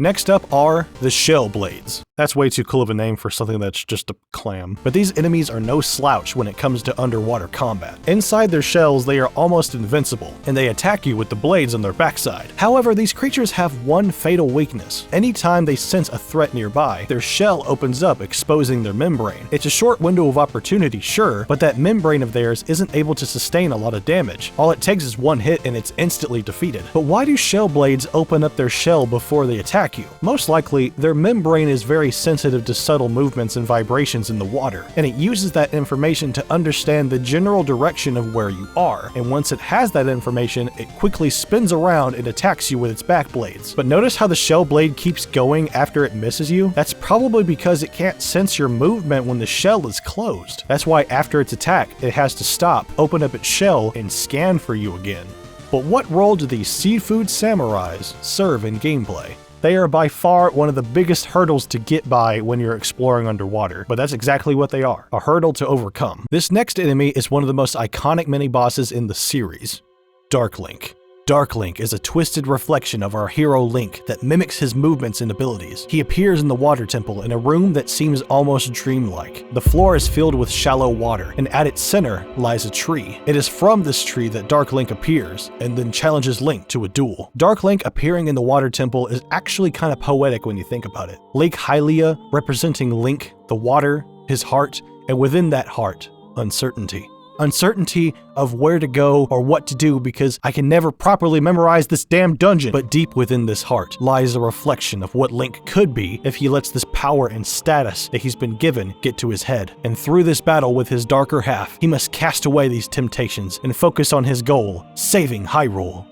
Next up are the Shell Blades. That's way too cool of a name for something that's just a clam. But these enemies are no slouch when it comes to underwater combat. Inside their shells, they are almost invincible, and they attack you with the blades on their backside. However, these creatures have one fatal weakness. Anytime they sense a threat nearby, their shell opens up, exposing their membrane. It's a short window of opportunity, sure, but that membrane of theirs isn't able to sustain a lot of damage. All it takes is one hit and it's instantly defeated. But why do shell blades open up their shell before they attack you? Most likely, their membrane is very sensitive to subtle movements and vibrations in the water, and it uses that information to understand the general direction of where you are, and once it has that information, it quickly spins around and attacks you with its back blades. But notice how the shell blade keeps going after it misses you? That's probably because it can't sense your movement when the shell is closed. That's why after its attack, it has to stop, open up its shell, and scan for you again. But what role do these seafood samurais serve in gameplay? They are by far one of the biggest hurdles to get by when you're exploring underwater, but that's exactly what they are, a hurdle to overcome. This next enemy is one of the most iconic mini-bosses in the series, Dark Link. Dark Link is a twisted reflection of our hero Link that mimics his movements and abilities. He appears in the water temple in a room that seems almost dreamlike. The floor is filled with shallow water, and at its center lies a tree. It is from this tree that Dark Link appears, and then challenges Link to a duel. Dark Link appearing in the water temple is actually kind of poetic when you think about it. Lake Hylia representing Link, the water, his heart, and within that heart, uncertainty. Uncertainty of where to go or what to do because I can never properly memorize this damn dungeon. But deep within this heart lies a reflection of what Link could be if he lets this power and status that he's been given get to his head. And through this battle with his darker half, he must cast away these temptations and focus on his goal, saving Hyrule.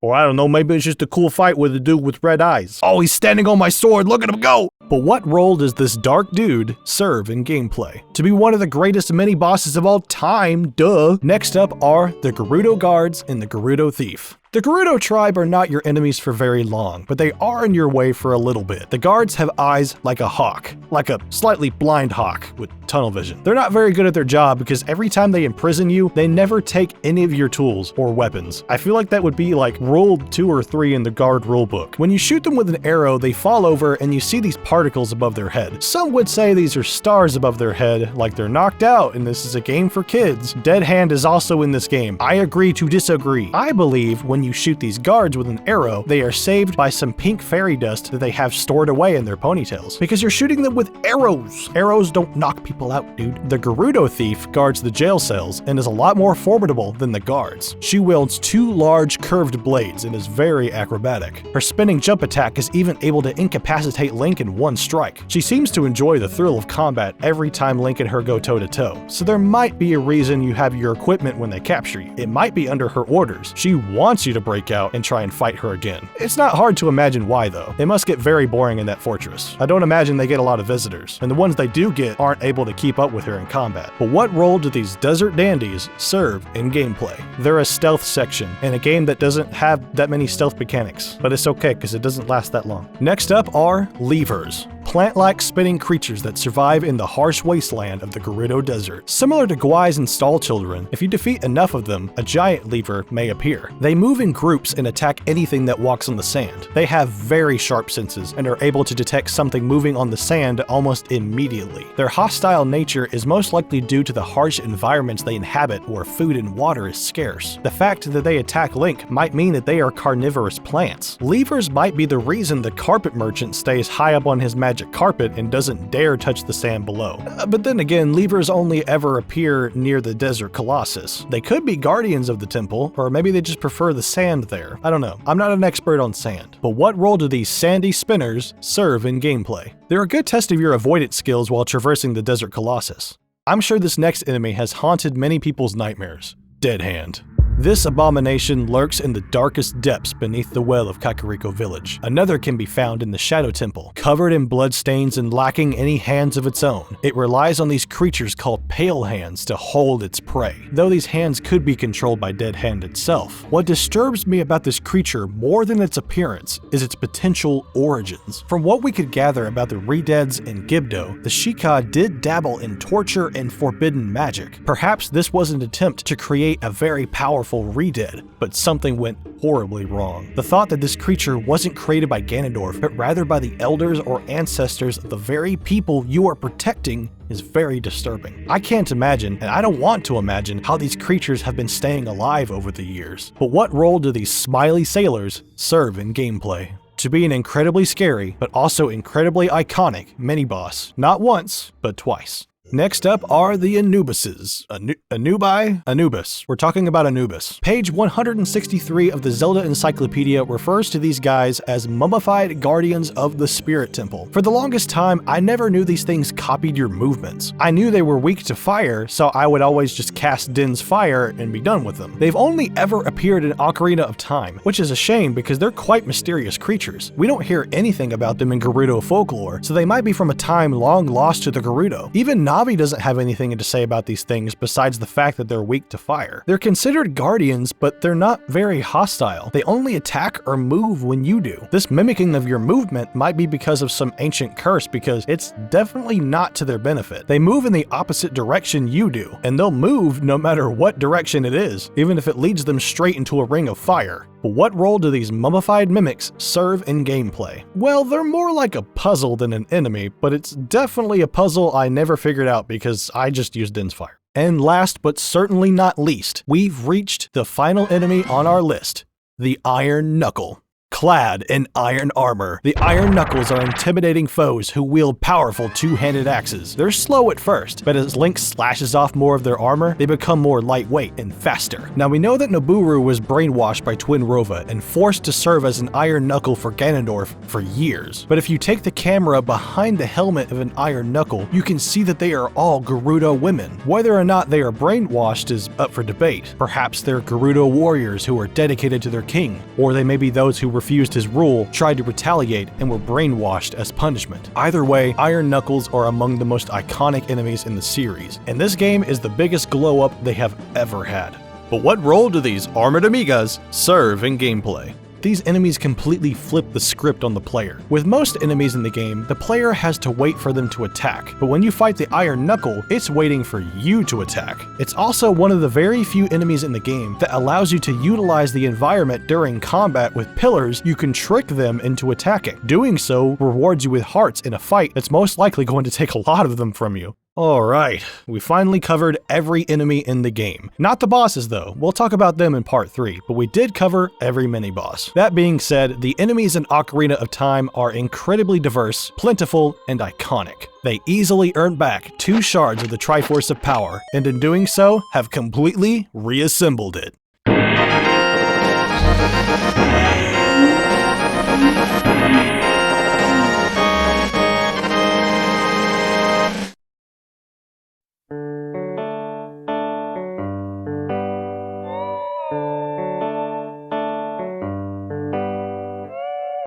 Or I don't know, maybe it's just a cool fight with a dude with red eyes. Oh, he's standing on my sword, look at him go! But what role does this dark dude serve in gameplay? To be one of the greatest mini-bosses of all time, duh! Next up are the Gerudo Guards and the Gerudo Thief. The Gerudo tribe are not your enemies for very long, but they are in your way for a little bit. The guards have eyes like a hawk, like a slightly blind hawk with tunnel vision. They're not very good at their job because every time they imprison you, they never take any of your tools or weapons. I feel like that would be like rule 2 or 3 in the guard rulebook. When you shoot them with an arrow, they fall over and you see these particles above their head. Some would say these are stars above their head, like they're knocked out and this is a game for kids. Dead Hand is also in this game. I agree to disagree. I believe when you shoot these guards with an arrow, they are saved by some pink fairy dust that they have stored away in their ponytails. Because you're shooting them with arrows. Arrows don't knock people out, dude. The Gerudo Thief guards the jail cells and is a lot more formidable than the guards. She wields 2 large curved blades and is very acrobatic. Her spinning jump attack is even able to incapacitate Link in one strike. She seems to enjoy the thrill of combat every time Link and her go toe-to-toe. So there might be a reason you have your equipment when they capture you. It might be under her orders. She wants you to break out and try and fight her again. It's not hard to imagine why though. It must get very boring in that fortress. I don't imagine they get a lot of visitors, and the ones they do get aren't able to keep up with her in combat. But what role do these desert dandies serve in gameplay? They're a stealth section in a game that doesn't have that many stealth mechanics, but it's okay because it doesn't last that long. Next up are levers. plant-like spinning creatures that survive in the harsh wasteland of the Gerudo Desert. Similar to Gwai's and Stall Children, if you defeat enough of them, a giant lever may appear. They move in groups and attack anything that walks on the sand. They have very sharp senses and are able to detect something moving on the sand almost immediately. Their hostile nature is most likely due to the harsh environments they inhabit where food and water is scarce. The fact that they attack Link might mean that they are carnivorous plants. Levers might be the reason the carpet merchant stays high up on his magic carpet and doesn't dare touch the sand below. But then again, levers only ever appear near the Desert Colossus. They could be guardians of the temple, or maybe they just prefer the sand there. I don't know. I'm not an expert on sand. But what role do these sandy spinners serve in gameplay? They're a good test of your avoidance skills while traversing the Desert Colossus. I'm sure this next enemy has haunted many people's nightmares. Dead Hand. This abomination lurks in the darkest depths beneath the well of Kakariko Village. Another can be found in the Shadow Temple, covered in bloodstains and lacking any hands of its own. It relies on these creatures called Pale Hands to hold its prey, though these hands could be controlled by Dead Hand itself. What disturbs me about this creature more than its appearance is its potential origins. From what we could gather about the Redeads and Gibdo, the Shika did dabble in torture and forbidden magic. Perhaps this was an attempt to create a very powerful Redead, but something went horribly wrong. The thought that this creature wasn't created by Ganondorf, but rather by the elders or ancestors of the very people you are protecting is very disturbing. I can't imagine, and I don't want to imagine, how these creatures have been staying alive over the years. But what role do these smiley sailors serve in gameplay? To be an incredibly scary, but also incredibly iconic mini-boss, not once, but twice. Next up are the Anubises. Anubis. We're talking about Anubis. Page 163 of the Zelda Encyclopedia refers to these guys as mummified guardians of the Spirit Temple. For the longest time, I never knew these things copied your movements. I knew they were weak to fire, so I would always just cast Din's Fire and be done with them. They've only ever appeared in Ocarina of Time, which is a shame because they're quite mysterious creatures. We don't hear anything about them in Gerudo folklore, so they might be from a time long lost to the Gerudo. Even Navi doesn't have anything to say about these things besides the fact that they're weak to fire. They're considered guardians, but they're not very hostile. They only attack or move when you do. This mimicking of your movement might be because of some ancient curse, because it's definitely not to their benefit. They move in the opposite direction you do, and they'll move no matter what direction it is, even if it leads them straight into a ring of fire. But what role do these mummified mimics serve in gameplay? Well, they're more like a puzzle than an enemy, but it's definitely a puzzle I never figured out because I just used Din's Fire. And last but certainly not least, we've reached the final enemy on our list, the Iron Knuckle. Clad in iron armor, the Iron Knuckles are intimidating foes who wield powerful two-handed axes. They're slow at first, but as Link slashes off more of their armor, they become more lightweight and faster. Now we know that Nabooru was brainwashed by Twin Rova and forced to serve as an Iron Knuckle for Ganondorf for years. But if you take the camera behind the helmet of an Iron Knuckle, you can see that they are all Gerudo women. Whether or not they are brainwashed is up for debate. Perhaps they're Gerudo warriors who are dedicated to their king, or they may be those who refused his rule, tried to retaliate, and were brainwashed as punishment. Either way, Iron Knuckles are among the most iconic enemies in the series, and this game is the biggest glow-up they have ever had. But what role do these armored amigas serve in gameplay? These enemies completely flip the script on the player. With most enemies in the game, the player has to wait for them to attack, but when you fight the Iron Knuckle, it's waiting for you to attack. It's also one of the very few enemies in the game that allows you to utilize the environment during combat. With pillars, you can trick them into attacking. Doing so rewards you with hearts in a fight that's most likely going to take a lot of them from you. Alright, we finally covered every enemy in the game. Not the bosses though, we'll talk about them in part 3, but we did cover every mini-boss. That being said, the enemies in Ocarina of Time are incredibly diverse, plentiful, and iconic. They easily earned back 2 shards of the Triforce of Power, and in doing so, have completely reassembled it.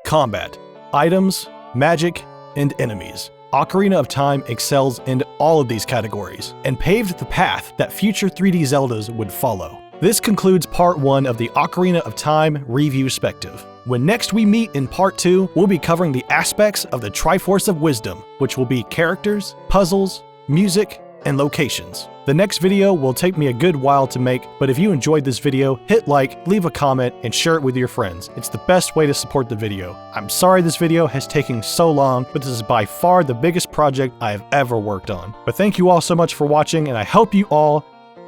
Combat, items, magic, and enemies. Ocarina of Time excels in all of these categories, and paved the path that future 3D Zeldas would follow. This concludes part 1 of the Ocarina of Time Review-Spective. When next we meet in part 2, we'll be covering the aspects of the Triforce of Wisdom, which will be characters, puzzles, music, and locations. The next video will take me a good while to make, but if you enjoyed this video, hit like, leave a comment, and share it with your friends. It's the best way to support the video. I'm sorry this video has taken so long, but this is by far the biggest project I have ever worked on. But thank you all so much for watching, and I hope you all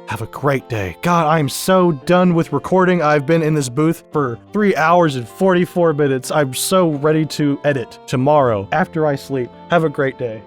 have a great day. God, I am so done with recording. I've been in this booth for 3 hours and 44 minutes. I'm so ready to edit tomorrow after I sleep. Have a great day.